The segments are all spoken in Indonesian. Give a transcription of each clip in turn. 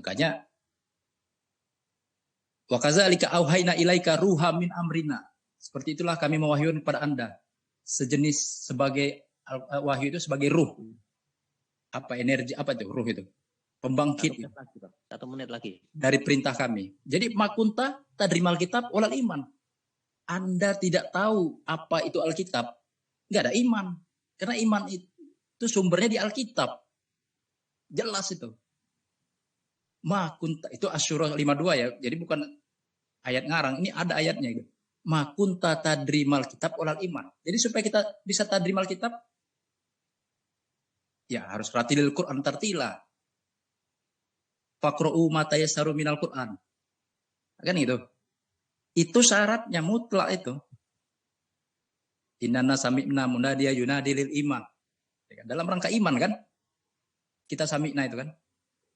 Makanya wa kadzalika auhayna ilaika ruha min amrina. Seperti itulah kami mewahyukan kepada Anda. Sejenis sebagai wahyu itu sebagai ruh. Apa energi apa itu ruh itu? Pembangkit. 1 menit lagi. Dari perintah kami. Jadi makunta tadrimal kitab walal iman. Anda tidak tahu apa itu Alkitab, nggak ada iman. Karena iman itu sumbernya di Alkitab. Jelas itu. Makunta itu Asy-Syura 52 ya. Jadi bukan ayat ngarang, ini ada ayatnya gitu. Makunta tadrimal kitab walal iman. Jadi supaya kita bisa tadrimal kitab, ya harus ratilil Quran tartila. Faqra'u ma tayassaru minal Quran. Kan gitu. Itu syaratnya mutlak itu. Innana sami'na munadiya yunadi lil iman. Dalam rangka iman kan? Kita sami'na itu kan.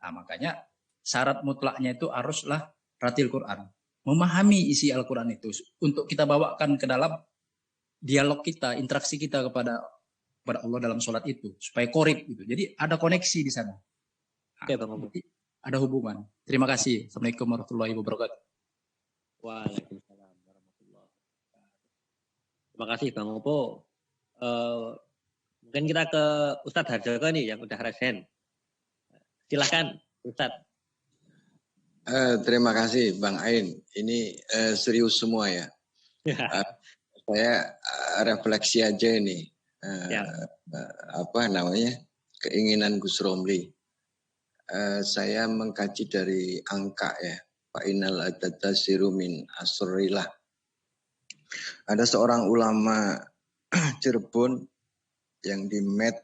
Nah, makanya syarat mutlaknya itu haruslah ratil Quran. Memahami isi Al-Quran itu. Untuk kita bawakan ke dalam dialog kita, interaksi kita kepada Allah dalam sholat itu. Supaya korib gitu. Jadi ada koneksi di sana. Nah, Oke, Bang Opo. Ada hubungan. Terima kasih. Assalamualaikum warahmatullahi wabarakatuh. Waalaikumsalam warahmatullahi wabarakatuh. Terima kasih Bang Opo. Mungkin kita ke Ustadz Harjoko nih yang udah resen. Silahkan Ustadz. Terima kasih Bang Ain. Ini serius semua ya. Saya refleksi aja ini. Apa namanya? Keinginan Gus Romli. Saya mengkaji dari angka ya. Fa'inal adada siru min asrilah. Ada seorang ulama Cirebon yang dimet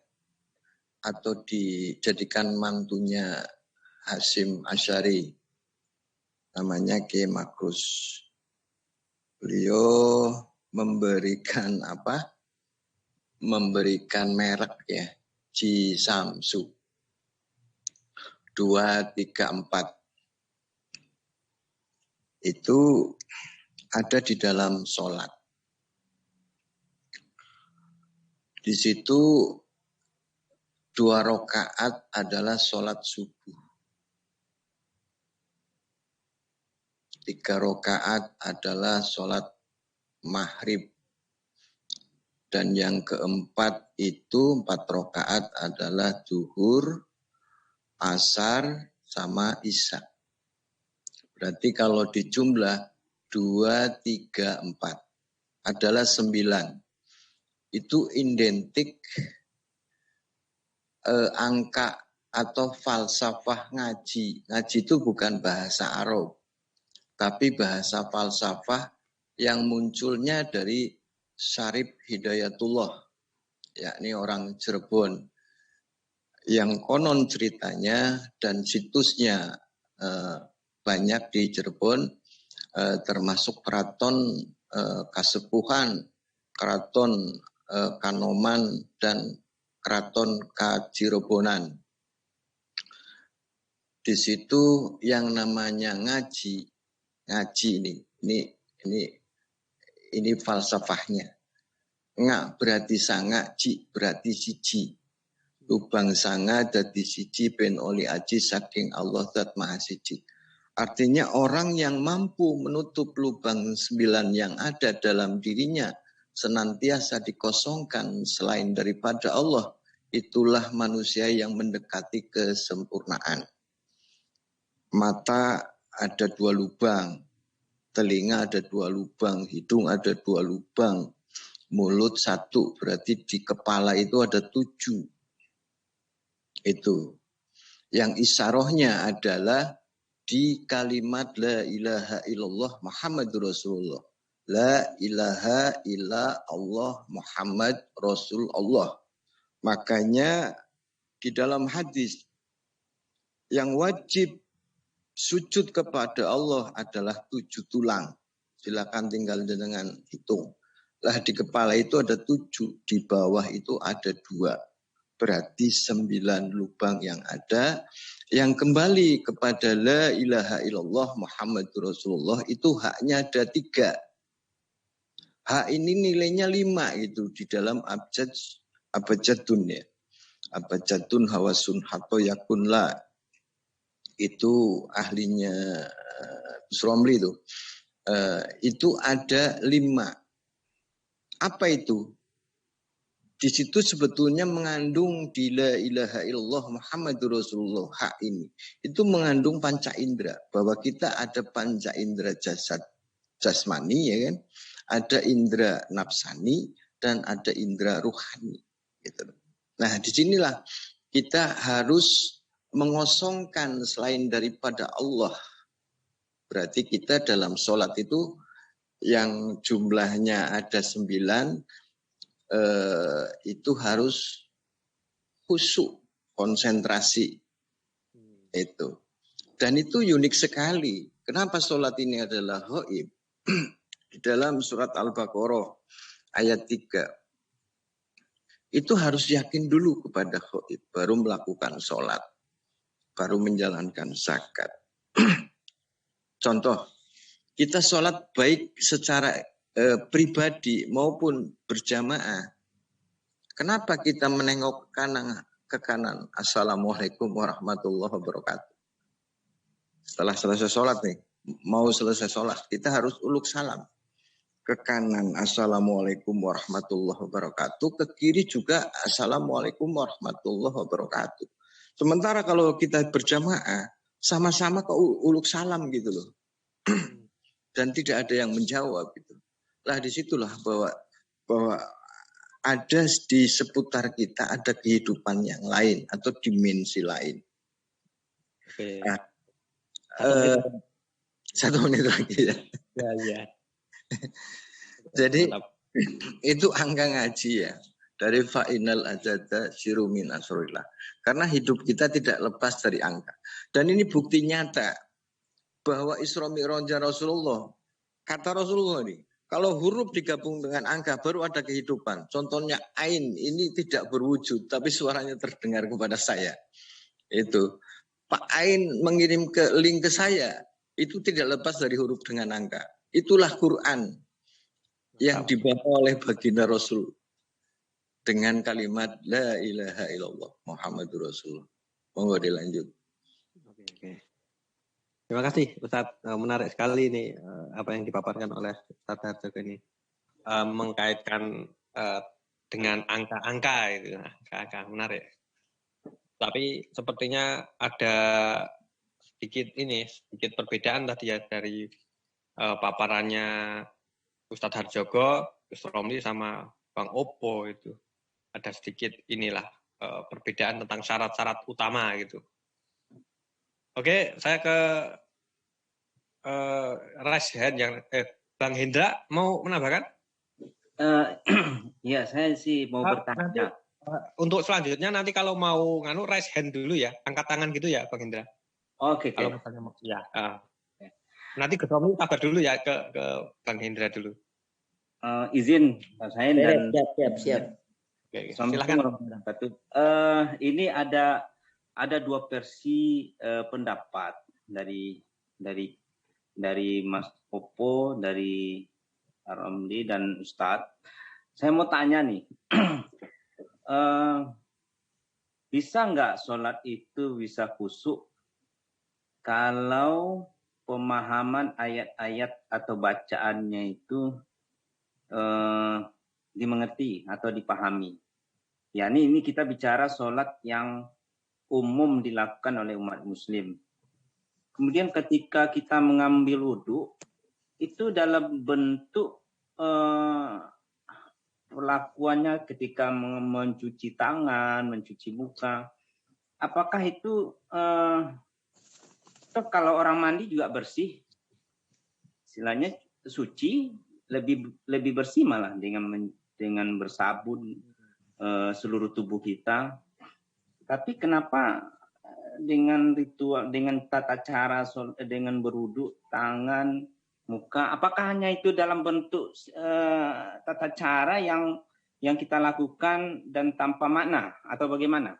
atau dijadikan mantunya Hasyim Asy'ari. Namanya Ki Makrus. Beliau memberikan apa? Memberikan merek ya. Ji Samsu. 2, 3, 4. Itu ada di dalam sholat. Di situ 2 rakaat adalah sholat subuh. 3 rakaat adalah sholat maghrib. Dan yang keempat itu 4 rakaat adalah zuhur, asar, sama isya. Berarti kalau dijumlah 2, 3, 4 adalah 9. Itu identik angka atau falsafah ngaji. Ngaji itu bukan bahasa Arab, tapi bahasa falsafah yang munculnya dari Syarif Hidayatullah, yakni orang Cirebon, yang konon ceritanya dan situsnya banyak di Cirebon, termasuk keraton Kasepuhan, keraton Kanoman, dan keraton Kacirobonan. Di situ yang namanya ngaji ini falsafahnya. Ngak berarti sanga, ci berarti siji. Lubang sanga dadi siji ben oli aji saking Allah zat maha siji. Artinya orang yang mampu menutup lubang 9 yang ada dalam dirinya senantiasa dikosongkan selain daripada Allah, itulah manusia yang mendekati kesempurnaan. Mata ada 2 lubang, telinga ada 2 lubang, hidung ada 2 lubang, mulut 1, berarti di kepala itu ada 7. Itu. Yang isarohnya adalah di kalimat la ilaha illallah Muhammadur Rasulullah. La ilaha illa Allah Muhammad Rasulullah. Makanya di dalam hadis yang wajib sujud kepada Allah adalah 7 tulang. Silakan tinggal dengan hitung. Lah di kepala itu ada 7, di bawah itu ada 2. Berarti 9 lubang yang ada. Yang kembali kepada la ilaha illallah Muhammadur Rasulullah itu haknya ada 3. Hak ini nilainya 5 itu di dalam abjadun ya. Abjadun hawasun hato yakun la. itu ahlinya Gus Romli itu ada 5. Apa itu? Di situ sebetulnya mengandung di la ilaha illallah Muhammadur Rasulullah hak ini. Itu mengandung panca indera. Bahwa kita ada panca indera jasmani, ya kan? Ada indera nafsani dan ada indera ruhani. Gitu. Nah, disinilah kita harus mengosongkan selain daripada Allah. Berarti kita dalam sholat itu yang jumlahnya ada 9, itu harus khusyuk, konsentrasi. Itu. Dan itu unik sekali. Kenapa sholat ini adalah ghaib? Di dalam surat Al-Baqarah ayat 3. Itu harus yakin dulu kepada ghaib, baru melakukan sholat, baru menjalankan zakat. Contoh, kita sholat baik secara pribadi maupun berjamaah. Kenapa kita menengok ke kanan? Assalamualaikum warahmatullahi wabarakatuh. Setelah selesai sholat nih, mau selesai sholat, kita harus uluk salam. Ke kanan, Assalamualaikum warahmatullahi wabarakatuh. Ke kiri juga, Assalamualaikum warahmatullahi wabarakatuh. Sementara kalau kita berjamaah, sama-sama ke uluk salam gitu loh. Dan tidak ada yang menjawab gitu. Lah disitulah bahwa ada di seputar kita ada kehidupan yang lain atau dimensi lain. Oke. Nah, 1 menit lagi ya. Ya. Jadi itu angka ngaji ya. Dari fa'inal ajada sirumin asrillah. Karena hidup kita tidak lepas dari angka. Dan ini bukti nyata bahwa Isra Mi'rajnya Rasulullah. Kata Rasulullah nih, kalau huruf digabung dengan angka baru ada kehidupan. Contohnya ain ini tidak berwujud tapi suaranya terdengar kepada saya. Itu Pak Ain mengirim link ke saya, itu tidak lepas dari huruf dengan angka. Itulah Quran yang dibawa oleh baginda Rasul dengan kalimat la ilaha illallah Muhammadur Rasulullah. Monggo dilanjut. Oke. Terima kasih Ustadz, menarik sekali nih apa yang dipaparkan oleh Ustadz Harjoko ini, mengkaitkan dengan angka-angka itu, angka menarik. Tapi sepertinya ada sedikit perbedaan tadi ya dari paparannya Ustadz Harjoko, Gus Romli sama Bang Oppo itu. Ada sedikit perbedaan tentang syarat-syarat utama gitu. Oke, saya ke raise hand yang Bang Hendra mau menambahkan? Ya, saya sih mau bertanya. Untuk selanjutnya nanti kalau mau raise hand dulu ya, angkat tangan gitu ya, Bang Hendra. Oke. Kalau misalnya mau, ya. Nanti Gus Romli kabar dulu ya ke Bang Hendra dulu. Izin saya dan siap. Oke, silakan. Ini ada 2 versi pendapat dari Mas Popo, dari Romli dan Ustadz. Saya mau tanya nih, bisa nggak sholat itu bisa khusyuk kalau pemahaman ayat-ayat atau bacaannya itu dimengerti atau dipahami? Ya, ini kita bicara sholat yang umum dilakukan oleh umat muslim. Kemudian ketika kita mengambil wudhu, itu dalam bentuk perlakuannya ketika mencuci tangan, mencuci muka. Apakah itu kalau orang mandi juga bersih? Istilahnya suci, lebih bersih malah dengan bersabun seluruh tubuh kita. Tapi kenapa dengan ritual, dengan tata cara, dengan berwudu, tangan, muka, apakah hanya itu dalam bentuk tata cara yang kita lakukan dan tanpa makna atau bagaimana?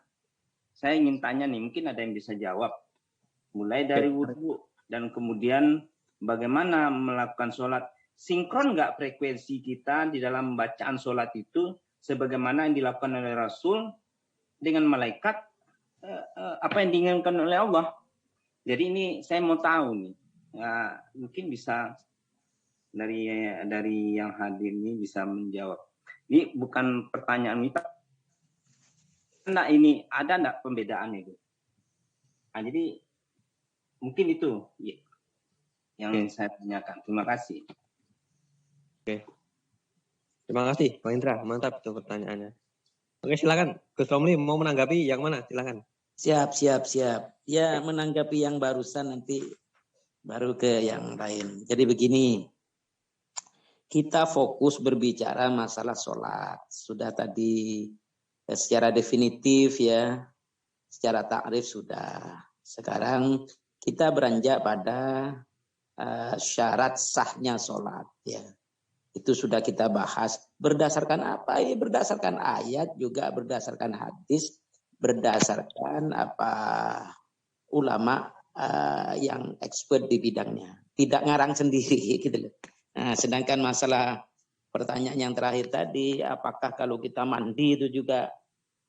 Saya ingin tanya nih, mungkin ada yang bisa jawab. Mulai dari wudu dan kemudian bagaimana melakukan sholat. Sinkron nggak frekuensi kita di dalam bacaan sholat itu sebagaimana yang dilakukan oleh Rasul dengan malaikat, apa yang diinginkan oleh Allah. Jadi ini saya mau tahu nih, ya, mungkin bisa dari yang hadir ini bisa menjawab. Ini bukan pertanyaan kita. Nah, ini ada enggak pembedaannya itu? Nah, jadi mungkin itu yang saya tanyakan. Terima kasih. Oke. Terima kasih, Bang Indra. Mantap itu pertanyaannya. Oke, silakan. Gus Romli mau menanggapi yang mana? Silakan. Siap. Ya, menanggapi yang barusan nanti baru ke yang lain. Jadi begini, kita fokus berbicara masalah sholat. Sudah tadi secara definitif ya, secara takrif sudah. Sekarang kita beranjak pada syarat sahnya sholat ya. Itu sudah kita bahas. Berdasarkan apa? Ya, berdasarkan ayat juga berdasarkan hadis, berdasarkan apa ulama yang expert di bidangnya. Tidak ngarang sendiri gitu loh. Nah, sedangkan masalah pertanyaan yang terakhir tadi, apakah kalau kita mandi itu juga,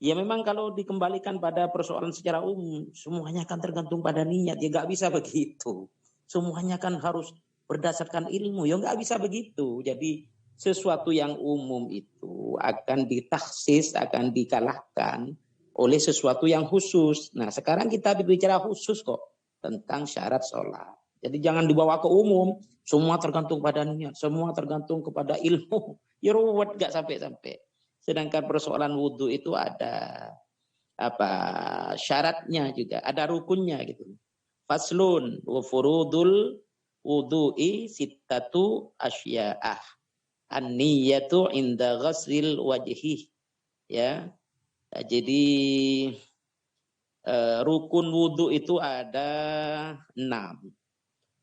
ya memang kalau dikembalikan pada persoalan secara umum, semuanya kan tergantung pada niat. Ya nggak bisa begitu. Semuanya kan harus berdasarkan ilmu. Ya nggak bisa begitu. Jadi sesuatu yang umum itu akan ditaksis, akan dikalahkan oleh sesuatu yang khusus. Nah sekarang kita berbicara khusus kok tentang syarat sholat. Jadi jangan dibawa ke umum. Semua tergantung pada niat. Semua tergantung kepada ilmu. Ya ruwet nggak sampai-sampai. Sedangkan persoalan wudhu itu ada syaratnya juga, ada rukunnya gitu. Faslun wa furudul wudhu'i sittatu asya'ah. An-niyatu inda ghaslil wajhi. Ya. Jadi rukun wudhu itu ada 6.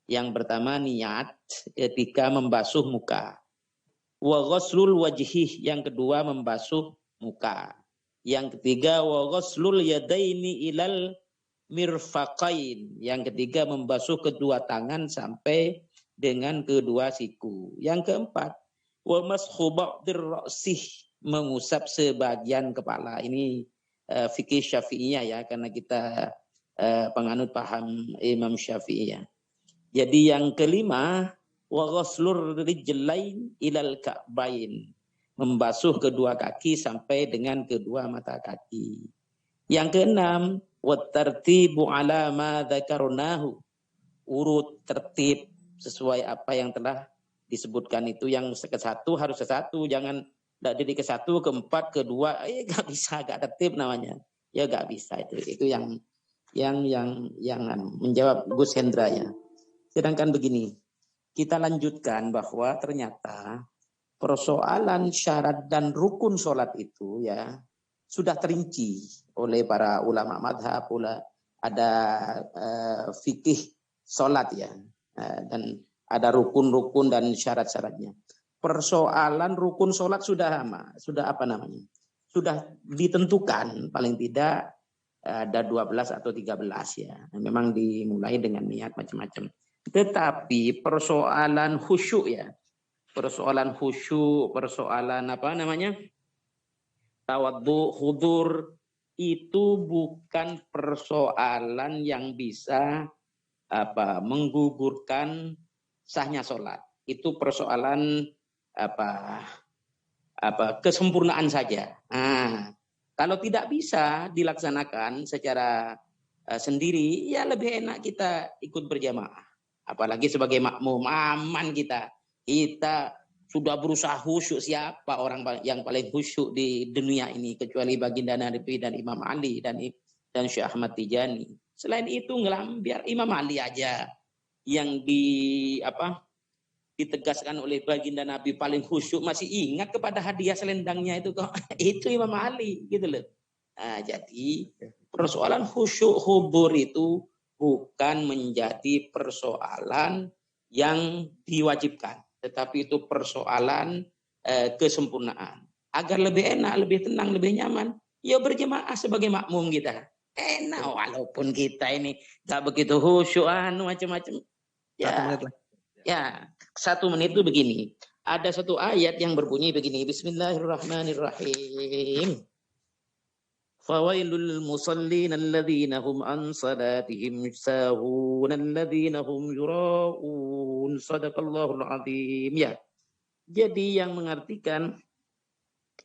Yang pertama niat ketika membasuh muka. Wa ghaslul wajhi, yang kedua membasuh muka. Yang ketiga wa ghaslul yadaini ilal mirfaqain, yang ketiga membasuh kedua tangan sampai dengan kedua siku. Yang keempat wa mashu ba'dir ra'sih, mengusap sebagian kepala. Ini fikih Syafi'iyah ya, karena kita penganut paham Imam Syafi'iyah. Jadi yang kelima wa ghaslur rijlain ilal ka'bain, membasuh kedua kaki sampai dengan kedua mata kaki. Yang keenam wa tartibu ala ma dzakarnahu, urut tertib sesuai apa yang telah disebutkan itu. Yang ke-1 harus ke-1, jangan dari ke-1 ke-4 ke-2 enggak bisa, enggak tertib namanya. Ya enggak bisa itu yang menjawab Gus Hendra ya. Sedangkan begini, kita lanjutkan bahwa ternyata persoalan syarat dan rukun sholat itu ya sudah terinci oleh para ulama madhab, ada fikih sholat ya, dan ada rukun-rukun dan syarat-syaratnya. Persoalan rukun sholat sudah ditentukan, paling tidak ada 12 atau 13 ya. Memang dimulai dengan niat macam-macam. Tetapi persoalan khusyuk ya, persoalan tawaddu, hudur, itu bukan persoalan yang bisa menggugurkan sahnya sholat. Itu persoalan kesempurnaan saja. Nah, kalau tidak bisa dilaksanakan secara sendiri, ya lebih enak kita ikut berjamaah. Apalagi sebagai makmum, aman kita. Kita sudah berusaha khusyuk. Siapa orang yang paling khusyuk di dunia ini kecuali baginda Nabi dan Imam Ali dan Syekh Ahmad Tijani. Selain itu biar Imam Ali aja yang ditegaskan oleh baginda Nabi paling khusyuk, masih ingat kepada hadiah selendangnya itu kok. Itu Imam Ali gitu loh. Nah, jadi persoalan khusyuk hudur itu bukan menjadi persoalan yang diwajibkan, tetapi itu persoalan kesempurnaan. Agar lebih enak, lebih tenang, lebih nyaman, ya berjemaah sebagai makmum kita. Enak walaupun kita ini gak begitu khusyuk macam-macam. Ya, 1 menit itu begini. Ada satu ayat yang berbunyi begini, Bismillahirrahmanirrahim. Fawailul musallin alladzina hum an salatihim sahun alladzina hum yura'un. Sadaqallahul azim. Ya. Jadi yang mengartikan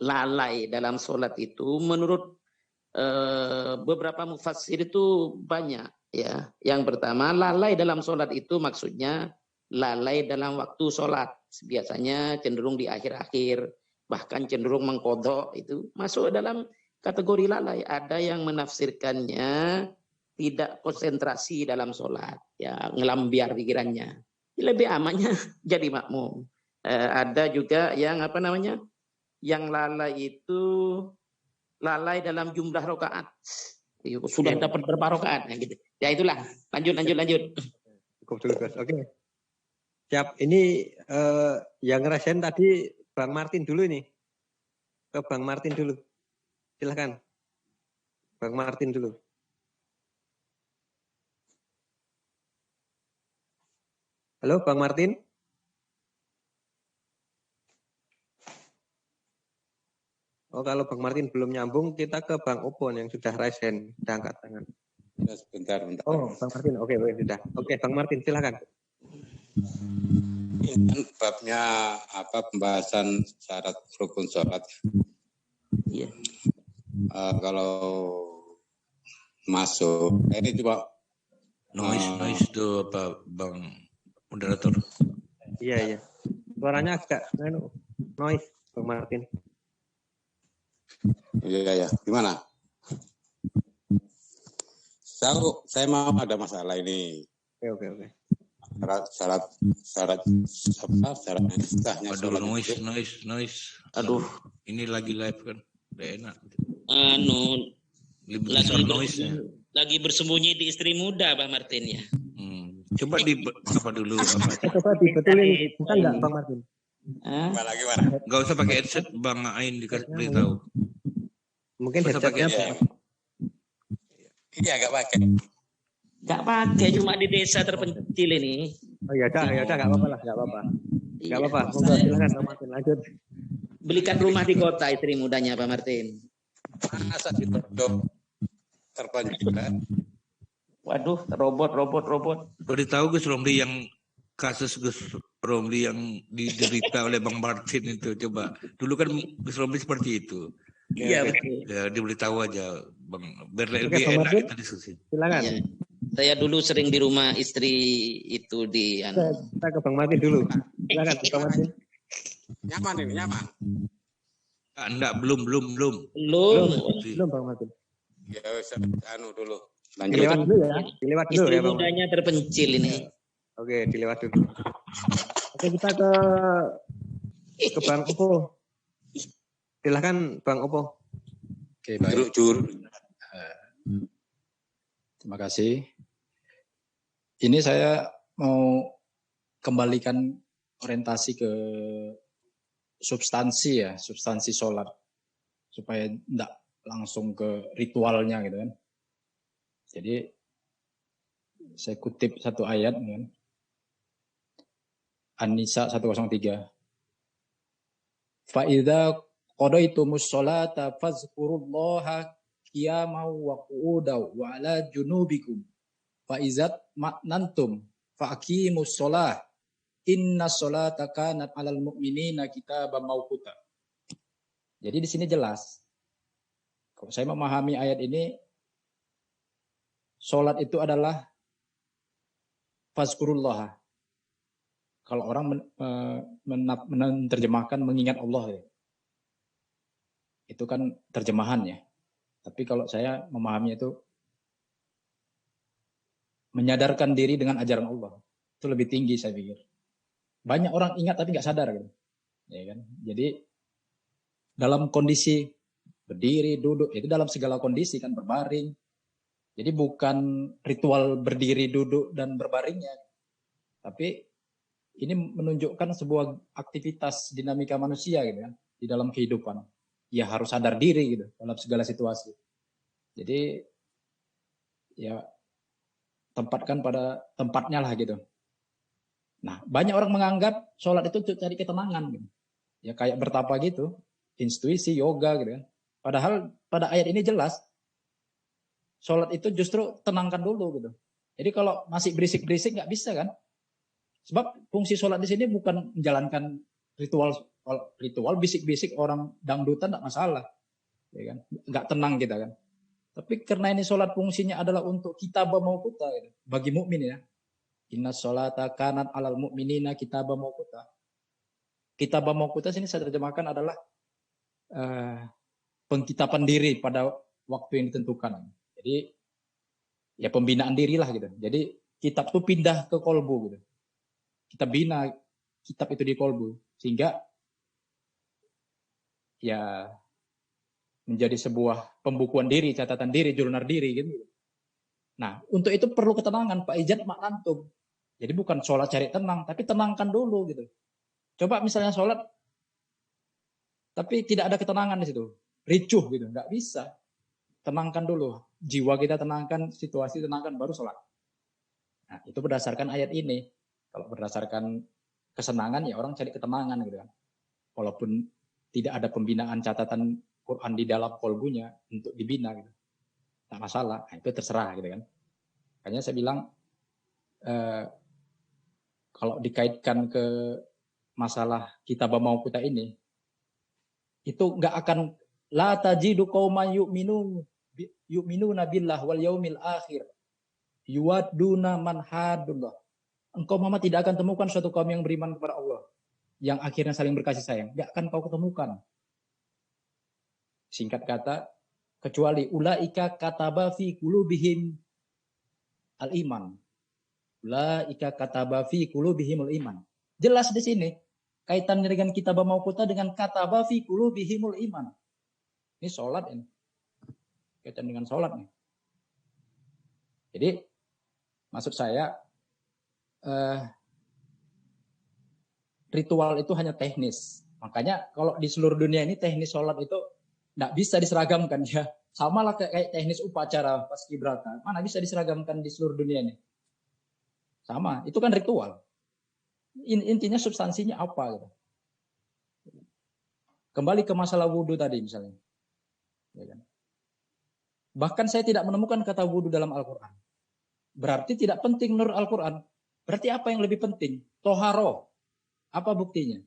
lalai dalam sholat itu menurut beberapa mufassir itu banyak ya. Yang pertama, lalai dalam sholat itu maksudnya lalai dalam waktu sholat. Biasanya cenderung di akhir-akhir, bahkan cenderung mengkodok, itu masuk dalam kategori lalai. Ada yang menafsirkannya tidak konsentrasi dalam sholat, ya ngelambiar pikirannya. Lebih amannya jadi makmum. Ada juga yang yang lalai itu lalai dalam jumlah rakaat. Sudah dapat berapa rakaat, nah, gitu. Ya itulah. Lanjut. Cukup dulu, Gus. Oke. Siap. Ini yang ngerasain tadi Bang Martin dulu ini. Ke Bang Martin dulu. Silakan. Bang Martin dulu. Halo, Bang Martin. Oh, kalau Bang Martin belum nyambung, kita ke Bang Opon yang sudah raise hand, sudah angkat tangan. Ya, sebentar. Oh, Bang Martin, oke, sudah. Oke, Bang Martin, silakan. Ini kan babnya pembahasan syarat rukun sholat. Iya. Kalau masuk, ini coba noise tuh Bang moderator. Iya. Suaranya agak noise, Bang Martin. Iya. Gimana? Saya mau ada masalah ini. Oke. Syarat sahnya. Aduh, noise. Aduh, ini lagi live kan, udah enak. Lebih besar noise-nya. Lagi bersembunyi di istri muda, Bang Martin ya. Coba apa dulu? Coba dibetulin, bukan nggak, Bang Martin? Gimana? Gak usah pakai headset, Bang Ain dikasih tahu. Mungkin headsetnya. Iya, nggak pakai. Nggak pakai, cuma di desa terpencil ini. Oh ya udah, nggak apa-apa lah, nggak apa-apa. Nggak apa-apa, silakan Bang Martin, lanjut. Belikan rumah di kota istri mudanya, Pak Martin. Masa di terpencil kan? Waduh, robot. Udah tahu Gus Romli yang kasus Gus Romli yang diderita oleh Bang Martin itu, coba. Dulu kan Gus Romli seperti itu. Iya, betul. Ya, diberitahu aja, Bang. Biar lebih Bang enak Martin, kita diskusi. silakan. Iya. Saya dulu sering di rumah istri itu di. Kita ke Bang Martin dulu. Silakan, Bang Martin. Nyaman. Enggak, belum. Belum, Bang Martin. Ya, dulu. Lanjut. Dilewat dulu ya, Istri ya, Bang Martin. mudanya terpencil ini. Oke, dilewat dulu. Oke, kita ke Bang Opo. Silakan Bang Opo. Oke, baik. Terima kasih. Ini saya mau kembalikan orientasi ke substansi sholat, supaya tidak langsung ke ritualnya gitu kan. Jadi saya kutip satu ayat kan. An-Nisa 103. Fa idza qadaitumus sholata fazkurullaha qiyaman wa qu'udan wa ala junubikum fa izat ma'nantum fa aqimus sholah inna sholata kanat 'alal mu'minina kitaban mawquta. Jadi di sini jelas. Kalau saya memahami ayat ini, sholat itu adalah fazkurullah. Kalau orang menerjemahkan mengingat Allah ya. Itu kan terjemahannya. Tapi kalau saya memahami itu menyadarkan diri dengan ajaran Allah. Itu lebih tinggi saya pikir. Banyak orang ingat tapi nggak sadar gitu. Ya kan? Jadi dalam kondisi berdiri, duduk, itu dalam segala kondisi kan, berbaring. Jadi bukan ritual berdiri, duduk dan berbaringnya. Tapi ini menunjukkan sebuah aktivitas dinamika manusia gitu kan, di dalam kehidupan. Ya harus sadar diri gitu dalam segala situasi. Jadi ya tempatkan pada tempatnya lah gitu. Nah, banyak orang menganggap sholat itu untuk cari ketenangan gitu. Ya kayak bertapa gitu, intuisi, yoga gitu kan. Padahal pada ayat ini jelas sholat itu justru tenangkan dulu gitu. Jadi kalau masih berisik-berisik nggak bisa kan? Sebab fungsi sholat di sini bukan menjalankan ritual. Kalau ritual bisik-bisik orang dangdutan nggak masalah, ya kan? Nggak tenang kita kan. Tapi karena ini sholat fungsinya adalah untuk kitabah mauquta gitu. Bagi mukmin ya. Inna sholata kanat alal mu'minina kitabah mauquta. Kitabah mauquta sini saya terjemahkan adalah pengkitapan diri pada waktu yang ditentukan. Jadi ya pembinaan diri lah gitu. Jadi kitab itu pindah ke kolbu gitu. Kita bina kitab itu di kolbu sehingga ya menjadi sebuah pembukuan diri, catatan diri, jurnal diri gitu. Nah, untuk itu perlu ketenangan, Pak Ijat maknantum. Jadi bukan sholat cari tenang, tapi tenangkan dulu gitu. Coba misalnya sholat, tapi tidak ada ketenangan di situ, ricuh gitu, nggak bisa. Tenangkan dulu, jiwa kita tenangkan, situasi tenangkan, baru sholat. Nah, itu berdasarkan ayat ini. Kalau berdasarkan kesenangan, ya orang cari ketenangan gitu kan. Walaupun tidak ada pembinaan catatan Quran di dalam kolbunya untuk dibina gitu. Tak masalah, nah, itu terserah gitu kan. Makanya saya bilang kalau dikaitkan ke masalah kitabah mauquta ini, itu nggak akan la tajidu qauman yu'minuna billah wal yaumil akhir yuwadduna man hadullah. Engkau Muhammad tidak akan temukan suatu kaum yang beriman kepada Allah yang akhirnya saling berkasih sayang. Nggak akan kau ketemukan. Singkat kata, kecuali ulaika kataba fi qulubihim al-iman. Ulaika kataba fi qulubihim al-iman. Jelas di sini kaitannya dengan kitabah mauquta dengan kataba fi qulubihimul iman. Ini sholat ini. Kaitan dengan sholat nih. Jadi maksud saya ritual itu hanya teknis. Makanya kalau di seluruh dunia ini teknis sholat itu nggak bisa diseragamkan ya. Sama lah kayak teknis upacara paskibraka. Mana bisa diseragamkan di seluruh dunia ini? Sama, itu kan ritual. Intinya substansinya apa gitu. Kembali ke masalah wudhu tadi misalnya. Ya kan? Bahkan saya tidak menemukan kata wudhu dalam Al-Quran. Berarti tidak penting menurut Al-Quran. Berarti apa yang lebih penting? Toharo. Apa buktinya?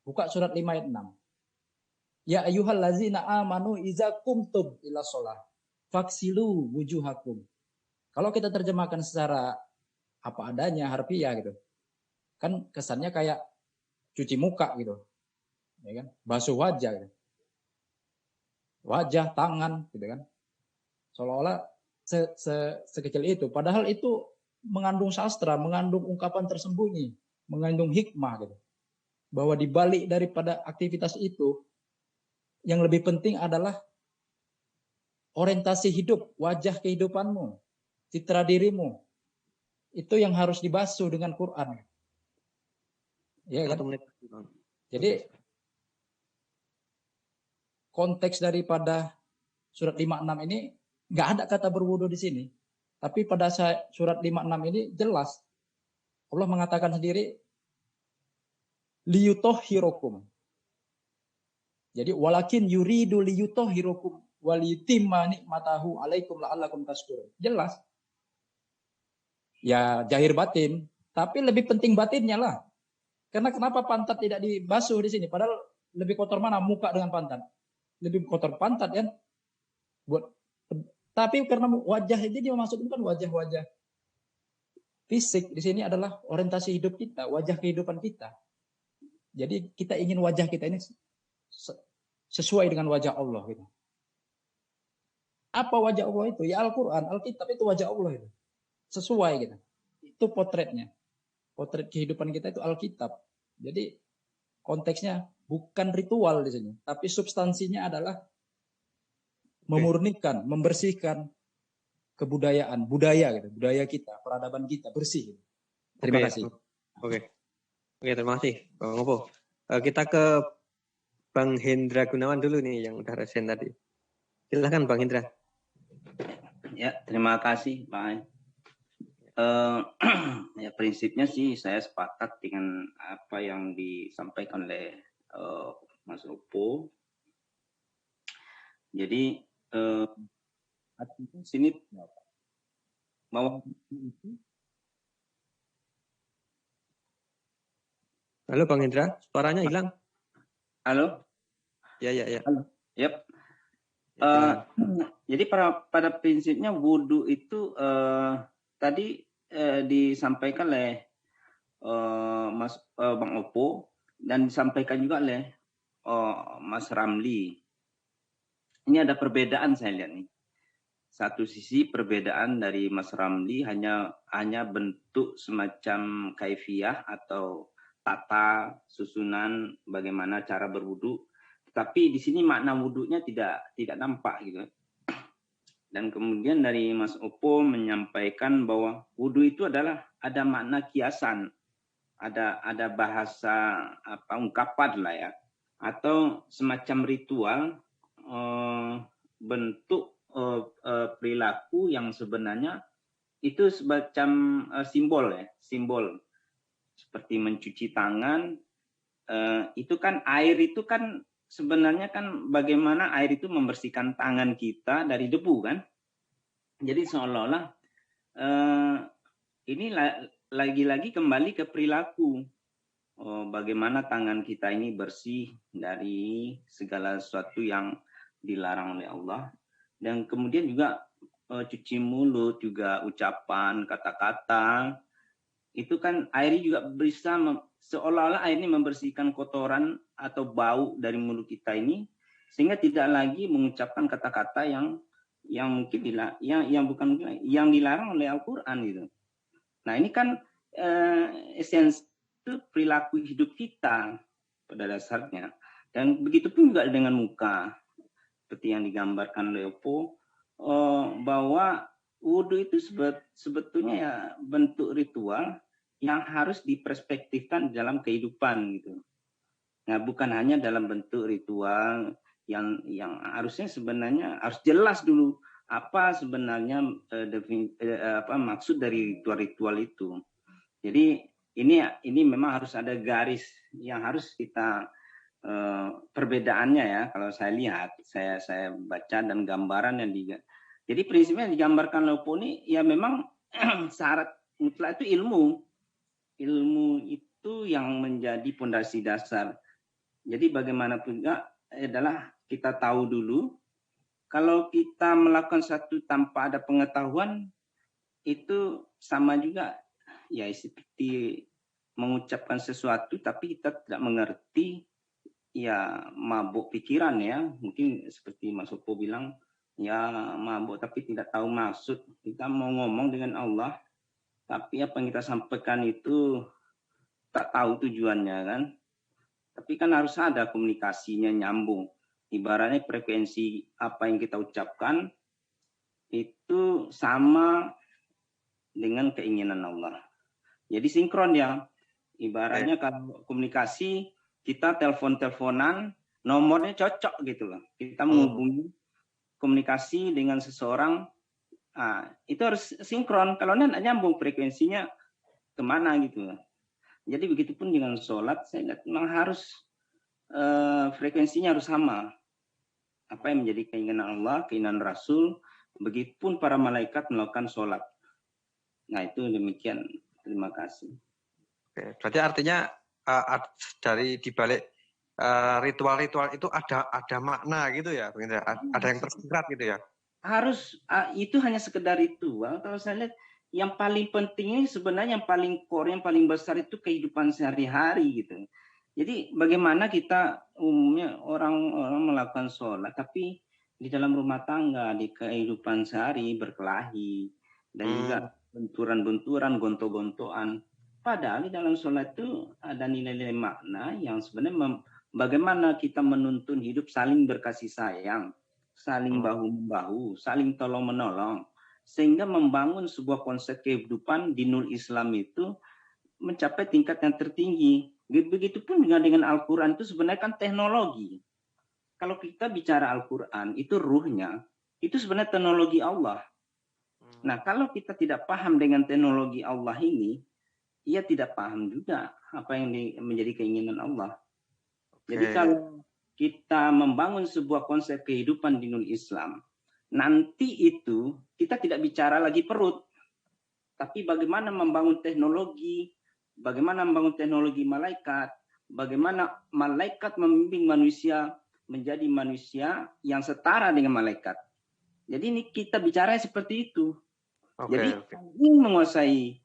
Buka surat 5 ayat 6. Ya ayyuhallazina amanu iza kumtum ila sholah. Faksilu wujuhakum. Kalau kita terjemahkan secara apa adanya, harfiah gitu. Kan kesannya kayak cuci muka gitu. Ya kan? Basuh wajah gitu. Wajah, tangan gitu kan. Seolah-olah sekecil itu. Padahal itu mengandung sastra, mengandung ungkapan tersembunyi, mengandung hikmah gitu. Bahwa di balik daripada aktivitas itu, yang lebih penting adalah orientasi hidup, wajah kehidupanmu, citra dirimu. Itu yang harus dibasuh dengan Quran. Ya kan? Jadi konteks daripada surat 56 ini nggak ada kata berwudu di sini. Tapi pada surat 56 ini jelas Allah mengatakan sendiri liyutahhirukum. Jadi walakin yuridu liyutahhirukum waliyutimma nikmatahu alaikum la'allakum tashkurun. Jelas. Ya zahir batin, tapi lebih penting batinnya lah. Karena kenapa pantat tidak dibasuh di sini? Padahal lebih kotor mana muka dengan pantat? Lebih kotor pantat kan? Tapi karena wajah ini dia maksud bukan wajah-wajah fisik. Di sini adalah orientasi hidup kita, wajah kehidupan kita. Jadi kita ingin wajah kita ini sesuai dengan wajah Allah gitu. Apa wajah Allah itu? Ya Al-Quran, Alkitab itu wajah Allah itu. Sesuai gitu. Itu potretnya. Potret kehidupan kita itu Alkitab. Jadi konteksnya bukan ritual di sini, tapi substansinya adalah memurnikan, membersihkan kebudayaan, budaya gitu, budaya kita, peradaban kita bersih. Gitu. Terima kasih. Oke, terima kasih, Bang Opo. Kita ke Bang Hendra Gunawan dulu nih yang udah resen tadi. Silakan Bang Hendra. Ya, terima kasih Pak. Ya prinsipnya sih saya sepakat dengan apa yang disampaikan oleh Mas Opo. Jadi Artinya sini bahwa Halo Bang Indra, suaranya hilang. halo, Ya. halo, yep. Ya, Jadi pada prinsipnya wudhu itu tadi disampaikan oleh Bang Oppo dan disampaikan juga oleh Mas Ramli. Ini ada perbedaan saya lihat nih. Satu sisi perbedaan dari Mas Ramli hanya bentuk semacam kaifiyah atau tata susunan bagaimana cara berwudu. Tapi di sini makna wudhunya tidak nampak gitu. Dan kemudian dari Mas Oppo menyampaikan bahwa wudhu itu adalah ada makna kiasan, ada bahasa ungkapan lah ya, atau semacam ritual bentuk perilaku yang sebenarnya itu semacam simbol seperti mencuci tangan. Itu kan air itu kan sebenarnya kan bagaimana air itu membersihkan tangan kita dari debu kan. Jadi seolah-olah ini lagi-lagi kembali ke perilaku. Bagaimana tangan kita ini bersih dari segala sesuatu yang dilarang oleh Allah. Dan kemudian juga cuci mulut, juga ucapan, kata-kata. Itu kan air juga bisa seolah-olah air ini membersihkan kotoran atau bau dari mulut kita ini, sehingga tidak lagi mengucapkan kata-kata yang mungkin yang dilarang oleh Al-Qur'an gitu. Nah, ini kan esensi itu perilaku hidup kita pada dasarnya. Dan begitu pun juga dengan muka. Seperti yang digambarkan oleh Oppo, bahwa wudhu itu sebetulnya ya bentuk ritual yang harus diperspektifkan dalam kehidupan gitu. Nah, bukan hanya dalam bentuk ritual yang harusnya sebenarnya harus jelas dulu apa sebenarnya maksud dari ritual-ritual itu. Jadi ini memang harus ada garis yang harus kita perbedaannya ya. Kalau saya lihat, saya baca dan gambaran yang jadi prinsipnya yang digambarkan Oppo ini ya memang syarat mutlak itu ilmu itu yang menjadi pondasi dasar. Jadi bagaimanapun juga adalah kita tahu dulu kalau kita melakukan satu tanpa ada pengetahuan itu sama juga ya seperti mengucapkan sesuatu tapi kita tidak mengerti, ya mabuk pikiran ya. Mungkin seperti Mas Oppo bilang ya mabuk tapi tidak tahu maksud. Kita mau ngomong dengan Allah tapi apa yang kita sampaikan itu tak tahu tujuannya kan. Tapi kan harus ada komunikasinya nyambung. Ibaratnya frekuensi apa yang kita ucapkan itu sama dengan keinginan Allah. Jadi sinkron ya. Ibaratnya kalau komunikasi kita telepon-teleponan nomornya cocok gitu loh. Kita menghubungi komunikasi dengan seseorang, itu harus sinkron. Kalau tidak nyambung frekuensinya kemana gitu loh. Jadi begitupun dengan sholat, saya lihat memang harus frekuensinya harus sama. Apa yang menjadi keinginan Allah, keinginan Rasul, begitupun para malaikat melakukan sholat. Nah itu demikian. Terima kasih. Oke, berarti artinya dari dibalik ritual-ritual itu ada makna gitu ya, ada yang tersirat gitu ya. Harus itu hanya sekedar ritual. Kalau saya lihat yang paling penting ini sebenarnya yang paling core, yang paling besar itu kehidupan sehari-hari gitu. Jadi bagaimana kita umumnya orang melakukan sholat tapi di dalam rumah tangga, di kehidupan sehari berkelahi dan juga benturan-benturan, gonto-gontoan. Padahal di dalam sholat itu ada nilai-nilai makna yang sebenarnya bagaimana kita menuntun hidup saling berkasih sayang, saling bahu-membahu, saling tolong-menolong. Sehingga membangun sebuah konsep kehidupan di Nur Islam itu mencapai tingkat yang tertinggi. Begitupun dengan Al-Quran itu sebenarnya kan teknologi. Kalau kita bicara Al-Quran, itu ruhnya, itu sebenarnya teknologi Allah. Nah, kalau kita tidak paham dengan teknologi Allah ini, ia tidak paham juga apa yang menjadi keinginan Allah. Jadi kalau kita membangun sebuah konsep kehidupan di Nur Islam, nanti itu kita tidak bicara lagi perut, tapi bagaimana membangun teknologi, malaikat, bagaimana malaikat membimbing manusia menjadi manusia yang setara dengan malaikat. Jadi ini kita bicara seperti itu. Jadi ingin menguasai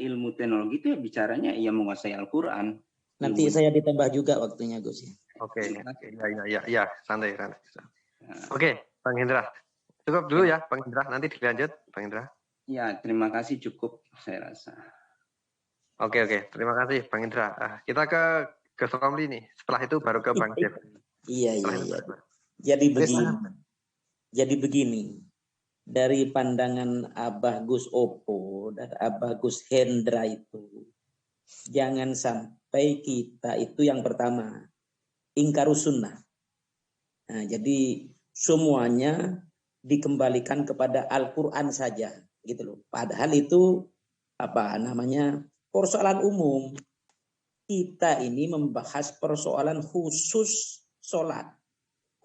ilmu teknologi itu bicaranya ia menguasai Al-Quran. Nanti saya ditambah juga waktunya, Gus. Ya, santai. Oke, Bang Hendra. Cukup dulu ya, Bang Hendra. Nanti dilanjut, Bang Hendra. Ya, terima kasih, cukup saya rasa. Oke. Terima kasih, Bang Hendra. Kita ke Gus Romli nih. Setelah itu baru ke Bang Jeff. Iya. Jadi begini. Dari pandangan Abah Gus Opo dan Abah Gus Hendra itu, jangan sampai kita itu yang pertama ingkarus sunnah. Nah, jadi semuanya dikembalikan kepada Al-Quran saja, gitu loh. Padahal itu persoalan umum. Kita ini membahas persoalan khusus sholat,